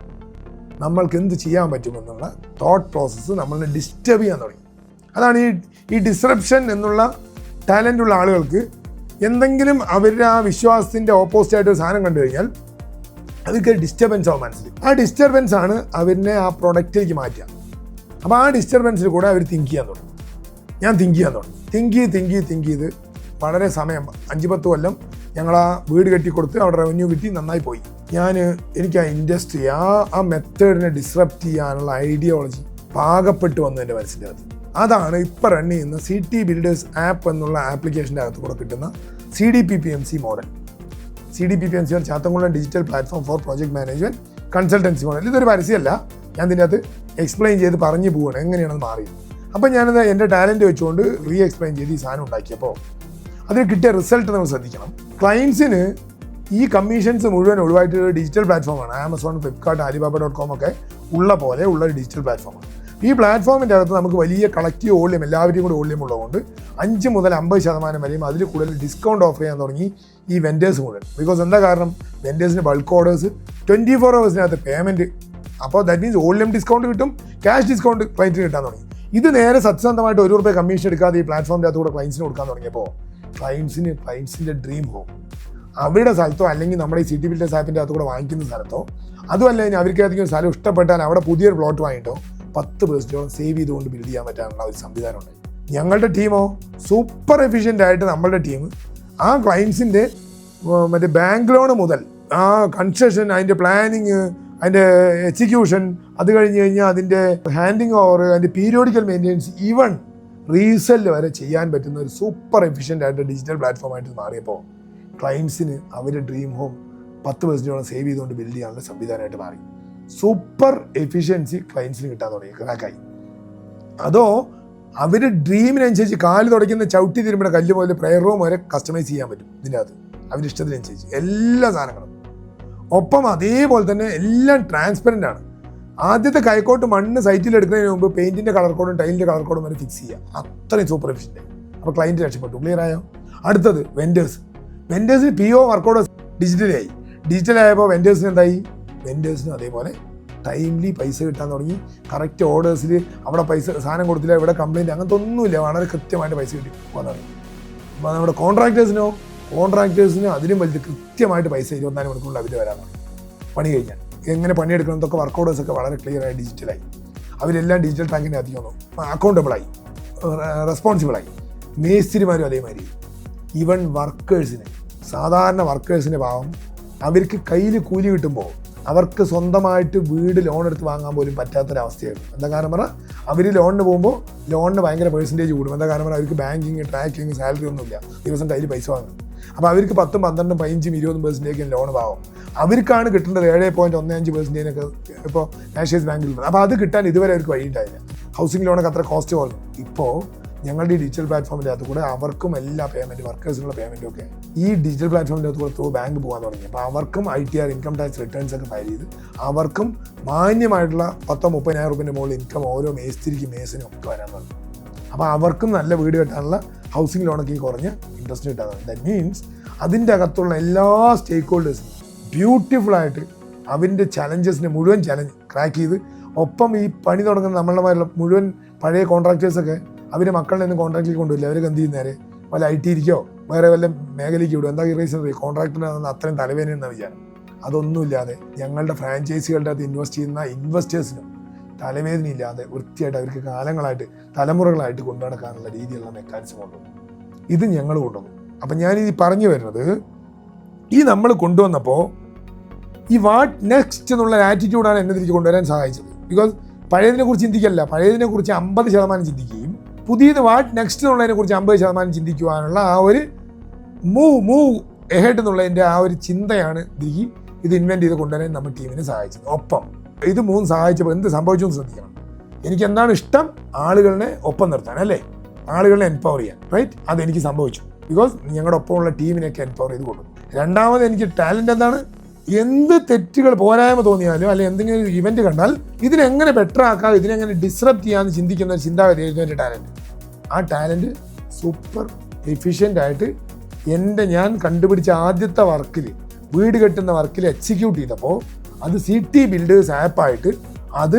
നമ്മൾക്ക് എന്ത് ചെയ്യാൻ പറ്റുമെന്നുള്ള തോട്ട് പ്രോസസ്സ് നമ്മളെ ഡിസ്റ്റർബ് ചെയ്യാൻ തുടങ്ങി. അതാണ് ഈ ഡിസ്റപ്ഷൻ എന്നുള്ള ടാലൻ്റുള്ള ആളുകൾക്ക് എന്തെങ്കിലും അവരുടെ ആ വിശ്വാസത്തിൻ്റെ ഓപ്പോസിറ്റായിട്ട് ഒരു സാധനം കണ്ടു കഴിഞ്ഞാൽ അവർക്ക് ഡിസ്റ്റർബൻസ് ആവും മനസ്സിൽ. ആ ഡിസ്റ്റർബൻസ് ആണ് അവരിനെ ആ പ്രൊഡക്റ്റിലേക്ക് മാറ്റുക. അപ്പോൾ ആ ഡിസ്റ്റർബൻസിൽ കൂടെ അവർ തിങ്ക് ചെയ്യാൻ തുടങ്ങി. ഞാൻ തിങ്ക് ചെയ്യാൻ തുടങ്ങി. തിങ്ക് ചെയ്ത് വളരെ സമയം 5-10 കൊല്ലം ഞങ്ങൾ ആ വീട് കെട്ടിക്കൊടുത്ത് അവിടെ റവന്യൂ കിട്ടി, നന്നായി പോയി. എനിക്ക് ആ ഇൻഡസ്ട്രി ആ മെത്തേഡിനെ ഡിസ്റപ്റ്റ് ചെയ്യാനുള്ള ഐഡിയോളജി പാകപ്പെട്ട് വന്നു എൻ്റെ മനസ്സിനകത്ത്. അതാണ് ഇപ്പോൾ റൺ ചെയ്യുന്ന CT ബിൽഡേഴ്സ് ആപ്പ് എന്നുള്ള ആപ്ലിക്കേഷൻ്റെ അകത്ത് കൂടെ കിട്ടുന്ന CDPPMC model. CDPPMC Chathankulam digital platform for project management consultancy model. ഇതൊരു പരസ്യമല്ല, ഞാൻ ഇതിൻ്റെ അകത്ത് എക്സ്പ്ലെയിൻ ചെയ്ത് പറഞ്ഞു പോവുകയാണ് എങ്ങനെയാണെന്ന് മാറിയത്. അപ്പോൾ ഞാനത് എൻ്റെ ടാലൻറ്റ് വെച്ചുകൊണ്ട് എക്സ്പ്ലെയിൻ ചെയ്ത് ഈ സാധനം ഉണ്ടാക്കിയപ്പോൾ അതിൽ കിട്ടിയ റിസൾട്ട് നമ്മൾ ശ്രദ്ധിക്കണം. ക്ലയൻസിന് ഈ കമ്മീഷൻസ് മുഴുവൻ ഒഴിവായിട്ട് ഡിജിറ്റൽ പ്ലാറ്റ്ഫോമാണ്. ആമസോൺ, ഫ്ലിപ്കാർട്ട്, Alibaba.com ഒക്കെ ഉള്ള പോലെ ഉള്ള ഒരു ഡിജിറ്റൽ പ്ലാറ്റ്ഫോമാണ്. ഈ പ്ലാറ്റ്ഫോമിൻ്റെ അകത്ത് നമുക്ക് വലിയ കളക്റ്റീവ് വോള്യം, എല്ലാവരെയും കൂടി വോള്യം ഉള്ളതുകൊണ്ട് 5 മുതൽ 50% വരെയും അതിൽ കൂടുതൽ ഡിസ്കൗണ്ട് ഓഫർ ചെയ്യാൻ തുടങ്ങി ഈ വെൻഡേഴ്സ് മുഴുവൻ. ബിക്കോസ് എന്താ കാരണം, വെൻഡേഴ്സിന് ബൾക്ക് ഓർഡേഴ്സ് 24 hours പേയ്മെൻറ്റ്. അപ്പോൾ ദാറ്റ് മീൻസ് വോള്യം ഡിസ്കൗണ്ട് കിട്ടും, ക്യാഷ് ഡിസ്കൗണ്ട് ക്ലയൻറ്റിന് കിട്ടാൻ തുടങ്ങി. ഇത് നേരെ സത്യസന്ധമായിട്ട് ₹1 കമ്മീഷൻ എടുക്കാതെ ഈ പ്ലാറ്റ്ഫോമിൻ്റെ അകത്തുകൂടെ ക്ലയൻസിന് കൊടുക്കാൻ തുടങ്ങിയപ്പോൾ ക്ലയൻസിൻ്റെ ഡ്രീം ഹോം അവരുടെ സ്ഥലത്തോ അല്ലെങ്കിൽ നമ്മുടെ ഈ CT ബിൽഡേഴ്സ് ആപ്പിൻ്റെ അകത്തുകൂടെ വാങ്ങിക്കുന്ന സ്ഥലത്തോ, അതുമല്ല ഇനി അവർക്ക് ഏതെങ്കിലും ഒരു സ്ഥലം ഇഷ്ടപ്പെട്ടാൽ അവിടെ പുതിയൊരു പ്ലോട്ട് വാങ്ങിയിട്ടോ 10% സേവ് ചെയ്തുകൊണ്ട് ബിൽഡ് ചെയ്യാൻ പറ്റാനുള്ള ഒരു സംവിധാനം ഉണ്ടായി. ഞങ്ങളുടെ ടീമോ സൂപ്പർ എഫിഷ്യൻ്റ് ആയിട്ട് നമ്മളുടെ ടീം ആ ക്ലയൻസിൻ്റെ മറ്റേ ബാങ്ക് ലോൺ മുതൽ ആ കൺസ്ട്രക്ഷൻ, അതിൻ്റെ പ്ലാനിങ്, അതിൻ്റെ എക്സിക്യൂഷൻ, അത് കഴിഞ്ഞ് കഴിഞ്ഞാൽ അതിൻ്റെ ഹാൻഡിങ് ഓവർ, അതിൻ്റെ പീരിയോഡിക്കൽ മെയിൻ്റെനൻസ്, ഈവൺ റീസെല് വരെ ചെയ്യാൻ പറ്റുന്ന ഒരു സൂപ്പർ എഫിഷ്യൻ്റ് ആയിട്ട് ഡിജിറ്റൽ പ്ലാറ്റ്ഫോമായിട്ട് മാറിയപ്പോൾ ക്ലയൻസിന് അവരുടെ ഡ്രീം ഹോം 10% സേവ് ചെയ്തുകൊണ്ട് ബിൽഡ് ചെയ്യാനുള്ള സംവിധാനമായിട്ട് മാറി. സൂപ്പർ എഫിഷ്യൻസി ക്ലയൻസിന് കിട്ടാൻ തുടങ്ങി, ക്രാക്കായി. അതോ അവർ ഡ്രീമിനനുസരിച്ച് കാല് തുടയ്ക്കുന്ന ചവിട്ടി തിരുമ്പുന്ന കല്ല് മുതൽ പ്രെയർ റൂം വരെ കസ്റ്റമൈസ് ചെയ്യാൻ പറ്റും ഇതിൻ്റെ അകത്ത്, അവരുടെ ഇഷ്ടത്തിനനുസരിച്ച് എല്ലാ സാധനങ്ങളും. ഒപ്പം അതേപോലെ തന്നെ എല്ലാം ട്രാൻസ്പെറൻ്റ് ആണ്. ആദ്യത്തെ കൈക്കോട്ട് മണ്ണ് സൈറ്റിൽ എടുക്കുന്നതിന് മുമ്പ് പെയിന്റിന്റെ കളർ കോഡും ടൈലിന്റെ കളർ കോഡും വരെ ഫിക്സ് ചെയ്യുക. അത്രയും സൂപ്പർ എഫിഷ്യൻ്റ്. അപ്പോൾ ക്ലയൻറ്റ് രക്ഷപ്പെട്ടു. ക്ലിയർ ആയോ? അടുത്തത് വെൻഡേഴ്സിന് PO വർക്കൗട്ട് ഡിജിറ്റലായപ്പോൾ വെൻഡേഴ്സിന് എന്തായി? വെൻഡേഴ്സിനും അതേപോലെ ടൈംലി പൈസ കിട്ടാൻ തുടങ്ങി. കറക്റ്റ് ഓർഡേഴ്സിൽ അവിടെ പൈസ സാധനം കൊടുത്തില്ല, ഇവിടെ കംപ്ലയിൻറ്റ്, അങ്ങനത്തെ ഒന്നുമില്ല, വളരെ കൃത്യമായിട്ട് പൈസ കിട്ടി പോകാൻ തുടങ്ങി. അപ്പോൾ നമ്മുടെ കോൺട്രാക്ടേഴ്സിന് അതിനും വലുത് കൃത്യമായിട്ട് പൈസ 24 മണിക്കൂറിൽ അവർ വരാൻ തുടങ്ങി. പണി കഴിഞ്ഞാൽ എങ്ങനെ പണിയെടുക്കണമെന്നൊക്കെ വർക്കൗട്ടേഴ്സൊക്കെ വളരെ ക്ലിയറായി ഡിജിറ്റലായി. അവരെല്ലാം ഡിജിറ്റൽ ടാങ്കിൻ്റെ അധികം വന്നു, അക്കൗണ്ടബിളായി, റെസ്പോൺസിബിളായി. മേസ്തിരിമാരും അതേമാതിരി. ഈവൻ സാധാരണ വർക്കേഴ്സിൻ്റെ പാവം, അവർക്ക് കയ്യിൽ കൂലി കിട്ടുമ്പോൾ അവർക്ക് സ്വന്തമായിട്ട് വീട് ലോൺ എടുത്ത് വാങ്ങാൻ പോലും പറ്റാത്തൊരവസ്ഥയായിരുന്നു. എന്താ കാരണം പറഞ്ഞാൽ അവർ ലോണിന് പോകുമ്പോൾ ലോണിന് ഭയങ്കര പെർസെൻറ്റേജ് കൂടും. എന്താ കാരണം പറഞ്ഞാൽ അവർക്ക് ബാങ്കിങ്, ട്രാക്കിങ്, സാലറി ഒന്നുമില്ല, ദിവസം കയ്യിൽ പൈസ വാങ്ങും. അപ്പോൾ അവർക്ക് 10, 12, 15, 20% ലോൺ പാവും. അവർക്കാണ് കിട്ടേണ്ടത് 7.15% ഇപ്പോൾ നാഷണൽ ബാങ്കിൽ. അപ്പോൾ അത് കിട്ടാൻ ഇതുവരെ അവർക്ക് വഴിയുണ്ടായില്ല. ഹൗസിംഗ് ലോണൊക്കെ അത്ര കോസ്റ്റ് പോകുന്നു. ഇപ്പോൾ ഞങ്ങളുടെ ഈ ഡിജിറ്റൽ പ്ലാറ്റ്ഫോമിൻ്റെ അകത്ത് കൂടെ അവർക്കും എല്ലാ പേയ്മെൻറ്റ്, വർക്കേഴ്സിനുള്ള പേയ്മെൻറ്റും ഒക്കെ ഈ ഡിജിറ്റൽ പ്ലാറ്റ്ഫോമിൻ്റെ അകത്ത് കൂടെ ത്രൂ ബാങ്ക് പോകാൻ തുടങ്ങി. അപ്പോൾ അവർക്കും ITR, ഇൻകം ടാക്സ് റിട്ടേൺസ് ഒക്കെ ഫയൽ ചെയ്ത് അവർക്കും മാന്യമായിട്ടുള്ള 10-30,000 രൂപേൻ്റെ മുകളിൽ ഇൻകം ഓരോ മേസിനും ഒക്കെ വരാൻ തുടങ്ങി. അപ്പോൾ അവർക്കും നല്ല വീട് കെട്ടാനുള്ള ഹൗസിംഗ് ലോണൊക്കെ കുറഞ്ഞ് ഇൻട്രസ്റ്റ് കിട്ടാൻ തുടങ്ങി. ദാറ്റ് മീൻസ് അതിൻ്റെ അകത്തുള്ള എല്ലാ സ്റ്റേക്ക് ഹോൾഡേഴ്സിനും ബ്യൂട്ടിഫുള്ളായിട്ട് അവൻ്റെ ചലഞ്ചസിനെ മുഴുവൻ ക്രാക്ക് ചെയ്ത്, ഒപ്പം ഈ പണി തുടങ്ങുന്ന നമ്മളുമാരുള്ള മുഴുവൻ പഴയ കോൺട്രാക്ടേഴ്സൊക്കെ അവരുടെ മക്കളിൽ നിന്ന് കോൺട്രാക്റ്റിൽ കൊണ്ടുവരില്ല. അവർ എന്ത് ചെയ്യുന്നേരെ വല്ല IT ഇരിക്കോ വേറെ വല്ല മേഖലയ്ക്ക് വിടും. എന്താ ഈ റീസൺ? കോൺട്രാക്ടറിന് അത്രയും തലവേദന വിചാരം. അതൊന്നുമില്ലാതെ ഞങ്ങളുടെ ഫ്രാഞ്ചൈസികളുടെ അകത്ത് ഇൻവെസ്റ്റ് ചെയ്യുന്ന ഇൻവെസ്റ്റേഴ്സിനും തലവേദനയില്ലാതെ വൃത്തിയായിട്ട് അവർക്ക് കാലങ്ങളായിട്ട്, തലമുറകളായിട്ട് കൊണ്ടു നടക്കാനുള്ള രീതിയിലുള്ള മെക്കാനിസം കൊണ്ടുവന്നു. ഇത് ഞങ്ങൾ കൊണ്ടുവന്നു. അപ്പം ഞാനിത് പറഞ്ഞു വരുന്നത്, ഈ നമ്മൾ കൊണ്ടുവന്നപ്പോൾ ഈ വാട്ട് നെക്സ്റ്റ് എന്നുള്ള ആറ്റിറ്റ്യൂഡാണ് എന്നെ തിരിച്ച് കൊണ്ടുവരാൻ സഹായിച്ചത്. ബിക്കോസ് പഴയതിനെ കുറിച്ച് ചിന്തിക്കല്ല, പഴയതിനെ കുറിച്ച് 50% ചിന്തിക്കുകയും പുതിയത് വാട്ട് നെക്സ്റ്റ് എന്നുള്ളതിനെ കുറിച്ച് 50% ചിന്തിക്കുവാനുള്ള ആ ഒരു മൂവ് എഹെഡ് എന്നുള്ളതിൻ്റെ ആ ഒരു ചിന്തയാണ് ഇത് ഇൻവെൻറ്റ് ചെയ്ത് കൊണ്ടുവരാൻ നമ്മുടെ ടീമിനെ സഹായിച്ചത്. ഒപ്പം ഇത് 3 സഹായിച്ചപ്പോൾ എന്ത് സംഭവിച്ചു എന്ന് ശ്രദ്ധിക്കണം. എനിക്ക് എന്താണ് ഇഷ്ടം? ആളുകളെ ഒപ്പം നിർത്താൻ, അല്ലേ? ആളുകളെ എംപവർ ചെയ്യാൻ, റൈറ്റ്? അതെനിക്ക് സംഭവിച്ചു. ബിക്കോസ് ഞങ്ങളുടെ ഒപ്പമുള്ള ടീമിനെയൊക്കെ എംപവർ ചെയ്ത് കൊണ്ടുവന്നു. രണ്ടാമത് എനിക്ക് ടാലൻറ്റ് എന്താണ്? എന്ത് തെറ്റുകൾ, പോരായ്മ തോന്നിയാലും അല്ലെങ്കിൽ എന്തെങ്കിലും ഒരു ഇവന്റ് കണ്ടാൽ ഇതിനെങ്ങനെ ബെറ്റർ ആക്കാം, ഇതിനെങ്ങനെ ഡിസ്റപ്റ്റ് ചെയ്യാമെന്ന് ചിന്തിക്കുന്ന ഒരു ചിന്താഗതിയായിരുന്നു എൻ്റെ ടാലൻറ്റ്. ആ ടാലൻറ്റ് സൂപ്പർ എഫിഷ്യൻ്റ് ആയിട്ട് ഞാൻ കണ്ടുപിടിച്ച ആദ്യത്തെ വർക്കിൽ, വീട് കെട്ടുന്ന വർക്കിൽ എക്സിക്യൂട്ട് ചെയ്തപ്പോൾ അത് CT ബിൽഡേഴ്സ് ആപ്പായിട്ട് അത്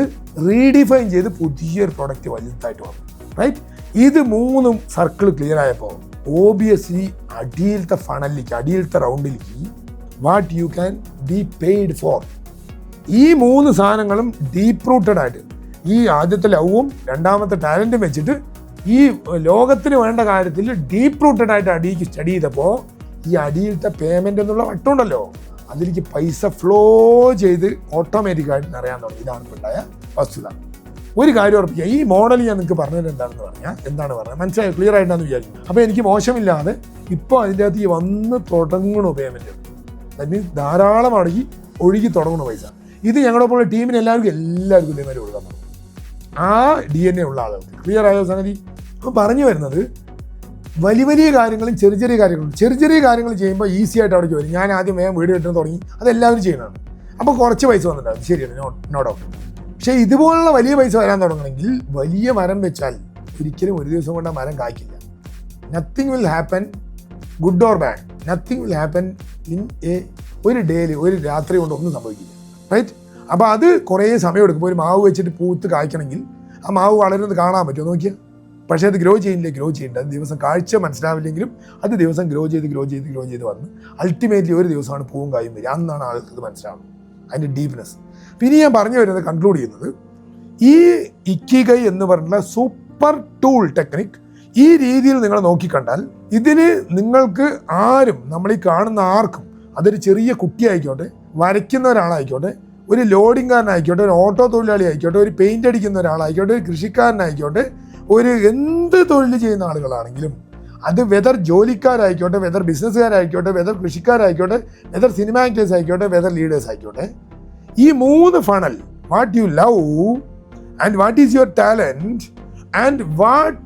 റീഡിഫൈൻ ചെയ്ത് പുതിയൊരു പ്രൊഡക്റ്റ് വലുതായിട്ട് വന്നു, റൈറ്റ്? ഇത് 3 സർക്കിൾ ക്ലിയർ ആയപ്പോൾ ഓബിയസ്ലി അടിയിലത്തെ ഫണലിലേക്ക്, അടിയിലത്തെ റൗണ്ടിലേക്ക് what you can be paid for, ഈ 3 സാധനങ്ങളും ഡീപ്പ് റൂട്ടഡ് ആയിട്ട്, ഈ ആദ്യത്തെ ലവും രണ്ടാമത്തെ ടാലൻറ്റും വെച്ചിട്ട് ഈ ലോകത്തിന് വേണ്ട കാര്യത്തിൽ ഡീപ്പ് റൂട്ടഡ് ആയിട്ട് അടിയിലേക്ക് സ്റ്റഡി ചെയ്തപ്പോൾ ഈ അടിയിലത്തെ പേയ്മെൻ്റ് എന്നുള്ള വട്ടമുണ്ടല്ലോ, അതിലേക്ക് പൈസ ഫ്ലോ ചെയ്ത് ഓട്ടോമാറ്റിക്കായിട്ട് അറിയാൻ തുടങ്ങി. ഇതാണ് ഇപ്പോൾ ഉണ്ടായ വസ്തുത. ഒരു കാര്യം ഉറപ്പിക്കുക, ഈ മോഡൽ ഞാൻ നിങ്ങൾക്ക് പറഞ്ഞത് എന്താണ് പറഞ്ഞത് മനസ്സിലായി, ക്ലിയർ ആയിട്ടാന്ന് വിചാരിക്കും. അപ്പോൾ എനിക്ക് മോശമില്ലാതെ ഇപ്പോൾ അതിൻ്റെ അകത്ത് ഈ വന്ന് തുടങ്ങണോ പേയ്മെൻറ്റ്, ദാറ്റ് മീൻസ് ധാരാളം ഒഴുകി തുടങ്ങണ പൈസ. ഇത് ഞങ്ങളുടെ പോലെ ടീമിന് എല്ലാവർക്കും ഇതേമാതിരി കൊടുക്കാൻ പറ്റും. ആ DNA ഉള്ള ആളുകൾക്ക്. ക്ലിയർ ആയോ സംഗതി? അപ്പോൾ പറഞ്ഞു വരുന്നത്, വലിയ കാര്യങ്ങളും ചെറിയ കാര്യങ്ങളും ചെയ്യുമ്പോൾ ഈസി ആയിട്ട് അവിടേക്ക് വരും. ഞാൻ ആദ്യം വേഗം വീട് കെട്ടാൻ തുടങ്ങി, അതെല്ലാവരും ചെയ്യുന്നതാണ്. അപ്പോൾ കുറച്ച് പൈസ വന്നിട്ടുണ്ടാകും, ശരിയാണ്, നോ ഡൗട്ട്. പക്ഷേ ഇതുപോലുള്ള വലിയ പൈസ വരാൻ തുടങ്ങണമെങ്കിൽ വലിയ മരം വെച്ചാൽ ഒരിക്കലും ഒരു ദിവസം കൊണ്ട് ആ മരം കായ്ക്കില്ല. Nothing will happen, good or bad, nothing will happen in ഒരു ഡേയിൽ, ഒരു രാത്രി കൊണ്ട് ഒന്നും സംഭവിക്കില്ല, റൈറ്റ്? അപ്പോൾ അത് കുറേ സമയം എടുക്കും. ഒരു മാവ് വെച്ചിട്ട് പൂത്ത് കായ്ക്കണമെങ്കിൽ ആ മാവ് വളരുന്നത് കാണാൻ പറ്റുമോ നോക്കിയാൽ. പക്ഷേ അത് ഗ്രോ ചെയ്യേണ്ട അത് ദിവസം കാഴ്ച മനസ്സിലാവില്ലെങ്കിലും അത് ദിവസം ഗ്രോ ചെയ്ത് വന്ന് അൾട്ടിമേറ്റ്ലി ഒരു ദിവസമാണ് പൂവും കായും വരിക. അന്നാണ് ആൾക്ക് മനസ്സിലാവുന്നത് അതിൻ്റെ ഡീപ്നെസ്. പിന്നെ ഞാൻ പറഞ്ഞു വരുന്നത്, കൺക്ലൂഡ് ചെയ്യുന്നത്, ഈ ഇക്കിഗൈ എന്ന് പറഞ്ഞുള്ള സൂപ്പർ ടൂൾ ടെക്നിക് ഈ രീതിയിൽ നിങ്ങൾ നോക്കിക്കണ്ടാൽ ഇതിന് നിങ്ങൾക്ക് ആരും, നമ്മൾ ഈ കാണുന്ന ആർക്കും, അതൊരു ചെറിയ കുട്ടി ആയിക്കോട്ടെ, വരയ്ക്കുന്ന ഒരാളായിക്കോട്ടെ, ഒരു ലോഡിംഗുകാരനായിക്കോട്ടെ, ഒരു ഓട്ടോ തൊഴിലാളി ആയിക്കോട്ടെ, ഒരു പെയിൻ്റ് അടിക്കുന്ന ഒരാളായിക്കോട്ടെ, ഒരു കൃഷിക്കാരനായിക്കോട്ടെ, ഒരു എന്ത് തൊഴിൽ ചെയ്യുന്ന ആളുകളാണെങ്കിലും അത് വെതർ ജോലിക്കാരായിക്കോട്ടെ, വെതർ ബിസിനസ്സുകാരായിക്കോട്ടെ, വെതർ കൃഷിക്കാരായിക്കോട്ടെ, വെതർ സിനിമ ആക്ടേഴ്സ് ആയിക്കോട്ടെ, വെതർ ലീഡേഴ്സ് ആയിക്കോട്ടെ, ഈ 3 funnel, what you love and what is your talent and what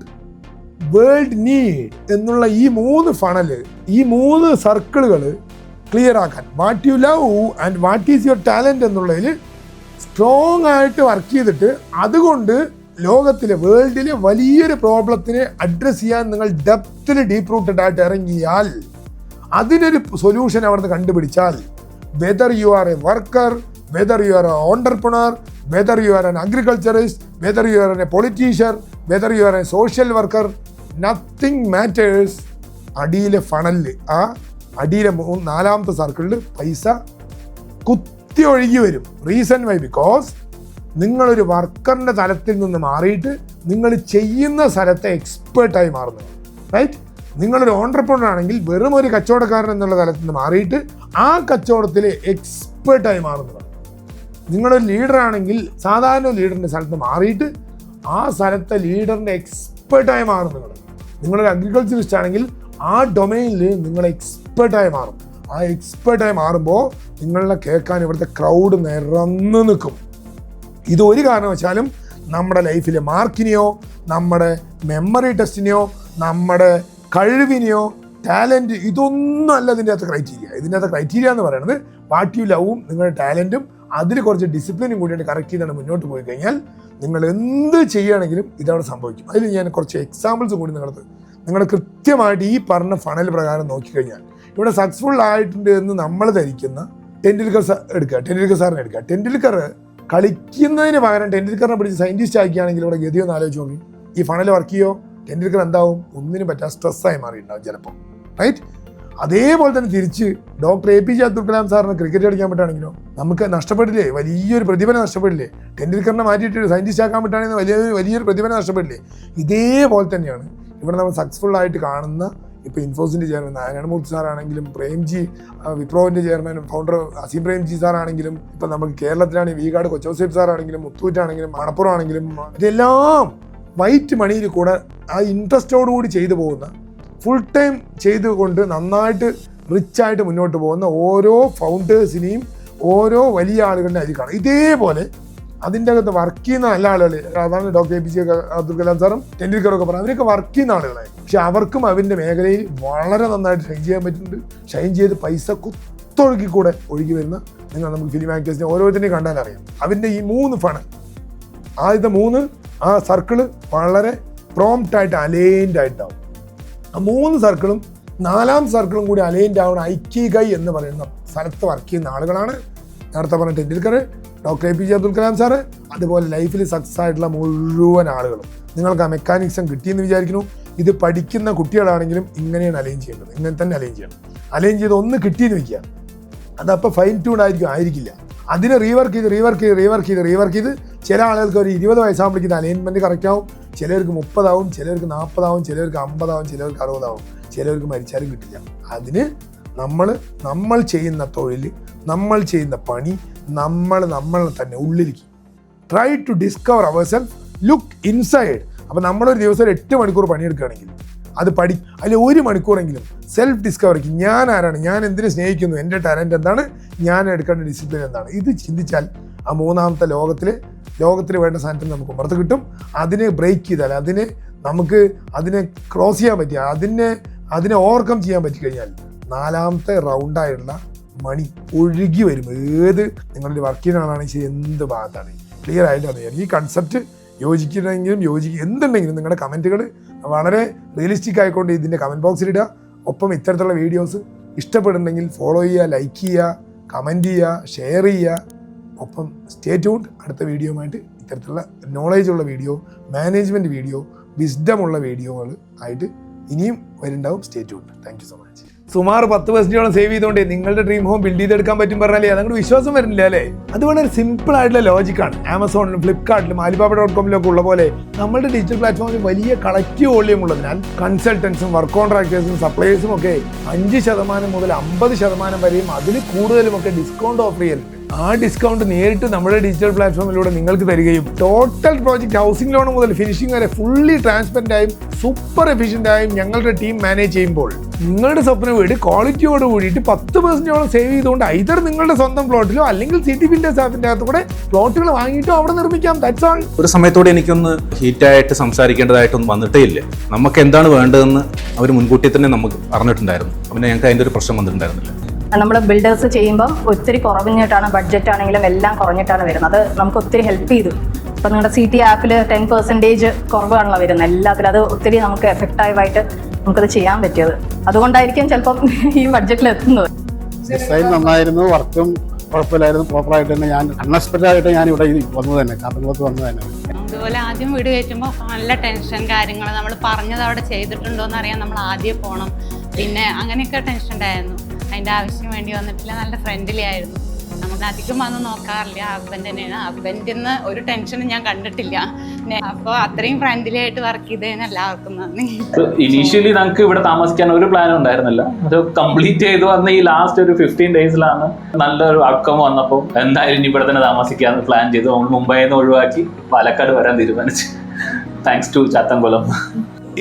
world need എന്നുള്ള ഈ 3 ഫണല്, ഈ 3 സർക്കിളുകൾ ക്ലിയർ ആക്കാൻ, what you love and what is your talent എന്നുള്ളതിൽ സ്ട്രോങ് ആയിട്ട് വർക്ക് ചെയ്തിട്ട് അതുകൊണ്ട് ലോകത്തിലെ വേൾഡിലെ വലിയൊരു പ്രോബ്ലത്തിനെ അഡ്രസ്സ് ചെയ്യാൻ നിങ്ങൾ ഡെപ്തിൽ ഡീപ്പ് റൂട്ടഡ് ആയിട്ട് ഇറങ്ങിയാൽ, അതിനൊരു സൊല്യൂഷൻ അവിടുന്ന് കണ്ടുപിടിച്ചാൽ, whether you are a worker, whether you are a entrepreneur, whether you are an agriculturist, whether you are a politician, whether you are a social worker, nothing matters. അടിയിലെ ഫണലിൽ, ആ അടിയിലെ 4ാമത്തെ സർക്കിളിൽ പൈസ കുത്തി ഒഴുകി വരും. Reason why? ബിക്കോസ് നിങ്ങളൊരു വർക്കറിൻ്റെ തലത്തിൽ നിന്ന് മാറിയിട്ട് നിങ്ങൾ ചെയ്യുന്ന സ്ഥലത്തെ എക്സ്പേർട്ടായി മാറുന്നു. റൈറ്റ്? നിങ്ങളൊരു ഓണ്ടർപ്രണർ ആണെങ്കിൽ വെറും ഒരു കച്ചവടക്കാരൻ എന്നുള്ള തലത്തിൽ നിന്ന് മാറിയിട്ട് ആ കച്ചവടത്തിലെ എക്സ്പേർട്ടായി മാറുന്നതാണ്. നിങ്ങളൊരു ലീഡറാണെങ്കിൽ സാധാരണ ലീഡറിൻ്റെ സ്ഥലത്ത് മാറിയിട്ട് ആ സ്ഥലത്തെ ലീഡറിൻ്റെ എക്സ്പേർട്ടായി മാറുന്നതാണ്. നിങ്ങളൊരു അഗ്രികൾച്ചറിസ്റ്റ് ആണെങ്കിൽ ആ ഡൊമൈനിൽ നിങ്ങൾ എക്സ്പേർട്ടായി മാറും. ആ എക്സ്പേർട്ടായി മാറുമ്പോൾ നിങ്ങളെ കേൾക്കാൻ ഇവിടുത്തെ ക്രൗഡ് നിറഞ്ഞു നിൽക്കും. ഇതൊരു കാരണവശാലും നമ്മുടെ ലൈഫിലെ മാർക്കിനെയോ നമ്മുടെ മെമ്മറി ടെസ്റ്റിനെയോ നമ്മുടെ കഴിവിനെയോ ടാലൻറ്റ് ഇതൊന്നും അല്ല ഇതിൻ്റെ അകത്ത് ക്രൈറ്റീരിയ. ഇതിൻ്റെ അകത്ത് ക്രൈറ്റീരിയ എന്ന് പറയുന്നത് വാട്ട് യു ലവും നിങ്ങളുടെ ടാലൻറ്റും അതിൽ കുറച്ച് ഡിസിപ്ലിനും കൂടിയിട്ട് കറക്റ്റ് ചെയ്താണ് മുന്നോട്ട് പോയി കഴിഞ്ഞാൽ നിങ്ങൾ എന്ത് ചെയ്യുകയാണെങ്കിലും ഇതവിടെ സംഭവിക്കും. അതിൽ ഞാൻ കുറച്ച് എക്സാമ്പിൾസ് കൂടി നിങ്ങൾ കൃത്യമായിട്ട് ഈ പറഞ്ഞ ഫണൽ പ്രകാരം നോക്കിക്കഴിഞ്ഞാൽ ഇവിടെ സക്സസ്ഫുൾ ആയിട്ടുണ്ട് എന്ന് നമ്മൾ ധരിക്കുന്ന ടെൻഡുൽക്കർ സാറിനെ എടുക്കുക. ടെൻഡുൽക്കർ കളിക്കുന്നതിന് പകരം ടെൻഡുൽക്കറിനെ പിടിച്ച് സയൻറ്റിസ്റ്റ് ആക്കിയാണെങ്കിൽ ഇവിടെ ഗതിയൊന്ന് ആലോചിച്ച് നോക്കി. ഈ ഫണൽ വർക്ക് ചെയ്യോ? ടെൻഡുൽക്കർ എന്താവും? ഒന്നിനും പറ്റാ സ്ട്രെസ്സായി മാറിയിട്ടുണ്ടാവും ചിലപ്പോൾ. റൈറ്റ്? അതേപോലെ തന്നെ തിരിച്ച് ഡോക്ടർ APJ അബ്ദുൽ കലാം സാറിന് ക്രിക്കറ്റ് കളിക്കാൻ പറ്റുകയാണെങ്കിലോ നമുക്ക് നഷ്ടപ്പെടില്ലേ? വലിയൊരു പ്രതിഫലം നഷ്ടപ്പെടില്ലേ? ടെൻഡുൽക്കറിനെ മാറ്റിയിട്ട് സയൻറ്റിസ്റ്റ് ആക്കാൻ പറ്റുകയാണെങ്കിൽ വലിയൊരു പ്രതിഫലം നഷ്ടപ്പെടില്ലേ? ഇതേപോലെ തന്നെയാണ് ഇവിടെ നമ്മൾ സക്സസ്ഫുൾ ആയിട്ട് കാണുന്ന ഇപ്പോൾ ഇൻഫോസിൻ്റെ chairman Narayana Murthy സാറാണെങ്കിലും, Premji വിപ്രോവിൻ്റെ chairman founder Azeem Premji സാറാണെങ്കിലും, ഇപ്പം നമുക്ക് കേരളത്തിലാണെങ്കിൽ വീഗാട് കൊച്ചൗസേബ് സാറാണെങ്കിലും, മുത്തൂറ്റാണെങ്കിലും, മണപ്പുറം ആണെങ്കിലും, ഇതെല്ലാം വൈറ്റ് മണിയിൽ കൂടെ ആ ഇൻട്രസ്റ്റോടുകൂടി ചെയ്തു പോകുന്ന, ഫുൾ ടൈം ചെയ്തുകൊണ്ട് നന്നായിട്ട് റിച്ചായിട്ട് മുന്നോട്ട് പോകുന്ന ഓരോ ഫൗണ്ടേഴ്സിനെയും ഓരോ വലിയ ആളുകളുടെ അരി കാണാം. ഇതേപോലെ അതിൻ്റെ അകത്ത് വർക്ക് ചെയ്യുന്ന നല്ല ആളുകൾ, അതാണ് ഡോക്ടർ APJ അബ്ദുൽ കലാം സാറും ടെൻഡുൽക്കറൊക്കെ പറഞ്ഞു, അവരൊക്കെ വർക്ക് ചെയ്യുന്ന ആളുകളായി. പക്ഷെ അവർക്കും അവരുടെ മേഖലയിൽ വളരെ നന്നായിട്ട് ഷൈൻ ചെയ്യാൻ പറ്റുന്നുണ്ട്. ഷൈൻ ചെയ്ത് പൈസ കുത്തൊഴുക്കി കൂടെ ഒഴുകി വരുന്ന നമുക്ക് ഫിലിം ആക്ടേഴ്സിനെ ഓരോരുത്തരെയും കണ്ടാൽ അറിയാം. അവൻ്റെ ഈ 3 ഫണൽ, ആദ്യത്തെ 3 ആ സർക്കിള് വളരെ പ്രോംപ്റ്റായിട്ട് അലൈൻഡ് ആയിട്ടാവും. ആ 3 സർക്കിളും 4ാം സർക്കിളും കൂടി അലൈൻഡ് ആവുന്ന ഐക്യഗൈ എന്ന് പറയുന്ന സ്ഥലത്ത് വർക്ക് ചെയ്യുന്ന ആളുകളാണ് നേരത്തെ പറഞ്ഞ Tendulkar, doctor APJ Abdul Kalam sir, അതുപോലെ ലൈഫിൽ സക്സസ് ആയിട്ടുള്ള മുഴുവൻ ആളുകളും. നിങ്ങൾക്ക് ആ മെക്കാനിക്സം കിട്ടിയെന്ന് വിചാരിക്കുന്നു. ഇത് പഠിക്കുന്ന കുട്ടികളാണെങ്കിലും ഇങ്ങനെയാണ് അലൈൻ ചെയ്യേണ്ടത്. ഇങ്ങനെ തന്നെ അലൈൻ ചെയ്യണം. അലൈൻ ചെയ്ത് ഒന്ന് കിട്ടിയെന്ന് വയ്ക്കുക, അതപ്പോൾ ഫൈൻ ട്യൂൺ ആയിരിക്കില്ല. അതിനെ റീവർക്ക് ചെയ്ത് ചില ആളുകൾക്ക് ഒരു 20 വയസ്സാകുമ്പോഴേക്കും ഇത് അലൈൻമെൻറ്റ് കറക്റ്റ് ആവും. ചിലർക്ക് 30 ആവും, ചിലർക്ക് 40 ആവും, ചിലർക്ക് 50 ആവും, ചിലർക്ക് 60 ആവും, ചിലർക്ക് മരിച്ചാലും കിട്ടില്ല. അതിന് നമ്മൾ ചെയ്യുന്ന തൊഴിൽ, നമ്മൾ ചെയ്യുന്ന പണി, നമ്മളെ തന്നെ ഉള്ളിലേക്ക് try to discover our self, look inside. അപ്പോൾ നമ്മളൊരു ദിവസം 8 മണിക്കൂർ പണിയെടുക്കുകയാണെങ്കിൽ അത് അതിൽ 1 മണിക്കൂറെങ്കിലും സെൽഫ് ഡിസ്കവറിക്ക്, ഞാൻ ആരാണ്, ഞാൻ എന്തിനു സ്നേഹിക്കുന്നു, എൻ്റെ ടാലൻറ്റ് എന്താണ്, ഞാൻ എടുക്കേണ്ട ഡിസിപ്ലിൻ എന്താണ്, ഇത് ചിന്തിച്ചാൽ ആ 3ാമത്തെ ലോകത്തിൽ വേണ്ട സാധനത്തിന് നമുക്ക് പുറത്ത് കിട്ടും. അതിനെ ബ്രേക്ക് ചെയ്താൽ, അതിനെ ക്രോസ് ചെയ്യാൻ പറ്റിയ, അതിനെ ഓവർകം ചെയ്യാൻ പറ്റിക്കഴിഞ്ഞാൽ 4ാമത്തെ റൗണ്ടായിട്ടുള്ള മണി ഒഴുകി വരും. നിങ്ങളുടെ വർക്ക് ചെയ്യുന്ന ആളാണെങ്കിൽ എന്ത് ഭാഗത്താണ് ക്ലിയർ ആയിട്ട് അറിയാം. ഈ കൺസെപ്റ്റ് യോജിക്കുന്നെങ്കിലും എന്തുണ്ടെങ്കിലും നിങ്ങളുടെ കമൻറ്റുകൾ വളരെ റിയലിസ്റ്റിക് ആയിക്കൊണ്ട് ഇതിൻ്റെ കമൻറ്റ് ബോക്സിലിടുക. ഒപ്പം ഇത്തരത്തിലുള്ള വീഡിയോസ് ഇഷ്ടപ്പെടുന്നുണ്ടെങ്കിൽ ഫോളോ ചെയ്യുക, ലൈക്ക് ചെയ്യുക, കമൻറ്റ് ചെയ്യുക, ഷെയർ ചെയ്യുക. ഒപ്പം സ്റ്റേ ട്യൂൺഡ്. അടുത്ത വീഡിയോയുമായിട്ട് ഇത്തരത്തിലുള്ള നോളേജുള്ള വീഡിയോ, മാനേജ്മെൻറ്റ് വീഡിയോ, വിസ്ഡമുള്ള വീഡിയോകൾ ആയിട്ട് ഇനിയും വരുന്നുണ്ടാവും. Stay tuned. Thank you so much. സുമാർ 10% സേവ് ചെയ്തുകൊണ്ട് നിങ്ങളുടെ ഡ്രീം ഹോം ബിൽഡ് ചെയ്തെടുക്കാൻ പറ്റും പറഞ്ഞാലേ അതങ്ങോട്ട് വിശ്വാസം വരുന്നില്ല അല്ലേ? അത് വളരെ സിമ്പിൾ ആയിട്ടുള്ള ലോജിക്കാണ്. ആമസോണിലും ഫ്ലിപ്കാർട്ടിലും alibaba.com ഉള്ള പോലെ നമ്മുടെ ഡിജിറ്റൽ പ്ലാറ്റ്ഫോമിൽ വലിയ കളക്റ്റീവ് വോള്യം ഉള്ളതിനാൽ കൺസൾട്ടൻസും വർക്ക് കോൺട്രാക്ടേഴ്സും സപ്ലയേഴ്സും ഒക്കെ 5% മുതൽ 50% വരെയും അതിൽ കൂടുതലുമൊക്കെ ഡിസ്കൗണ്ട് ഓഫർ ചെയ്യുന്നുണ്ട്. ആ ഡിസ്കൗണ്ട് നേരിട്ട് നമ്മുടെ ഡിജിറ്റൽ പ്ലാറ്റ്ഫോമിലൂടെ നിങ്ങൾക്ക് തരികയും ടോട്ടൽ പ്രോജക്റ്റ് ഹൗസിംഗ് ലോൺ മുതൽ ഫിനിഷിംഗ് വരെ ഫുള്ളി ട്രാൻസ്പെറൻ്റ് ആയും സൂപ്പർ എഫിഷ്യൻ്റ് ആയും ഞങ്ങളുടെ ടീം മാനേജ് ചെയ്യുമ്പോൾ നിങ്ങളുടെ സ്വപ്ന വീട് ക്വാളിറ്റിയോട് കൂടിയിട്ട് 10% സേവ് ചെയ്തുകൊണ്ട് ഐതർ നിങ്ങളുടെ സ്വന്തം പ്ലോട്ടിലോ അല്ലെങ്കിൽ സിറ്റി ബിൽഡേഴ്സ് ആപ്പിൻ്റെ അകത്ത് കൂടെ പ്ലോട്ടുകൾ വാങ്ങിയിട്ടോ അവിടെ നിർമ്മിക്കാം. That's all. ഒരു സമയത്തോടെ എനിക്കൊന്ന് ഹീറ്റായിട്ട് സംസാരിക്കേണ്ടതായിട്ടൊന്നും വന്നിട്ടേ ഇല്ല. നമുക്ക് എന്താണ് വേണ്ടതെന്ന് അവർ മുൻകൂട്ടി തന്നെ നമുക്ക് പറഞ്ഞിട്ടുണ്ടായിരുന്നു. പിന്നെ ഞങ്ങൾക്ക് അതിൻ്റെ ഒരു പ്രശ്നം വന്നിട്ടുണ്ടായിരുന്നില്ല. നമ്മൾ ബിൽഡേഴ്സ് ചെയ്യുമ്പം ഒത്തിരി കുറഞ്ഞിട്ടാണ്, ബഡ്ജറ്റ് ആണെങ്കിലും എല്ലാം കുറഞ്ഞിട്ടാണ് വരുന്നത്. അത് നമുക്ക് ഒത്തിരി ഹെൽപ്പ് ചെയ്തു. ഇപ്പം നിങ്ങളുടെ CT ആപ്പിൽ 10% കുറവാണല്ലോ വരുന്നത് എല്ലാത്തിലും. അത് ഒത്തിരി നമുക്ക് എഫക്റ്റീവായിട്ട് നമുക്കത് ചെയ്യാൻ പറ്റിയത്. അതുകൊണ്ടായിരിക്കും ചിലപ്പം ഈ ബഡ്ജറ്റിൽ എത്തുന്നത്. ഡിസൈൻ നന്നായിരുന്നു, വർക്കും കുഴപ്പമില്ലായിരുന്നു. പ്രോപ്പറായിട്ട് തന്നെ ഞാൻ അൺഎക്സ്പെക്റ്റഡ് ആയിട്ട് ഞാൻ ഇവിടെ വന്നത് തന്നെ, കാസർഗോഡ് വന്നത് തന്നെ. അതുപോലെ ആദ്യം വീട് കയറ്റുമ്പോൾ നല്ല ടെൻഷൻ കാര്യങ്ങൾ, നമ്മൾ പറഞ്ഞത് അവിടെ ചെയ്തിട്ടുണ്ടോ എന്ന് അറിയാൻ നമ്മൾ ആദ്യം പോകണം. പിന്നെ അങ്ങനെയൊക്കെ ടെൻഷൻ ഉണ്ടായിരുന്നു. അതിൻ്റെ ആവശ്യം വേണ്ടി വന്നിട്ടില്ല. നല്ല ഫ്രണ്ട്ലി ആയിരുന്നു. നമുക്ക് അധികം വന്ന് നോക്കാറില്ല. ഹസ്ബൻഡ് തന്നെയാണ്. ഹസ്ബൻഡിൽ നിന്ന് ഒരു ടെൻഷനും ഞാൻ കണ്ടിട്ടില്ല. അപ്പോൾ അത്രയും ഫ്രണ്ട്ലി ആയിട്ട് വർക്ക് ചെയ്തതിന് എല്ലാവർക്കും നന്ദി. ഇനീഷ്യലി നമുക്ക് ഇവിടെ താമസിക്കാൻ ഒരു പ്ലാനും ഉണ്ടായിരുന്നില്ല. അത് കംപ്ലീറ്റ് ചെയ്ത് വന്ന ഈ ലാസ്റ്റ് ഒരു 15 ഡേയ്സിലാണ് നല്ലൊരു ഔട്ട്കം വന്നപ്പോൾ എന്തായാലും ഇനി ഇവിടെ തന്നെ താമസിക്കാമെന്ന് പ്ലാൻ ചെയ്തു. നമ്മൾ മുംബൈയിൽ നിന്ന് ഒഴിവാക്കി പാലക്കാട് വരാൻ തീരുമാനിച്ചു. Thanks to Chathankulam.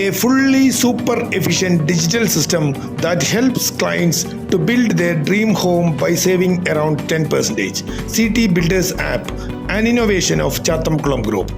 A fully super efficient digital system that helps clients to build their dream home by saving around 10%. CT Builders app, an innovation of Chathamkulam Group.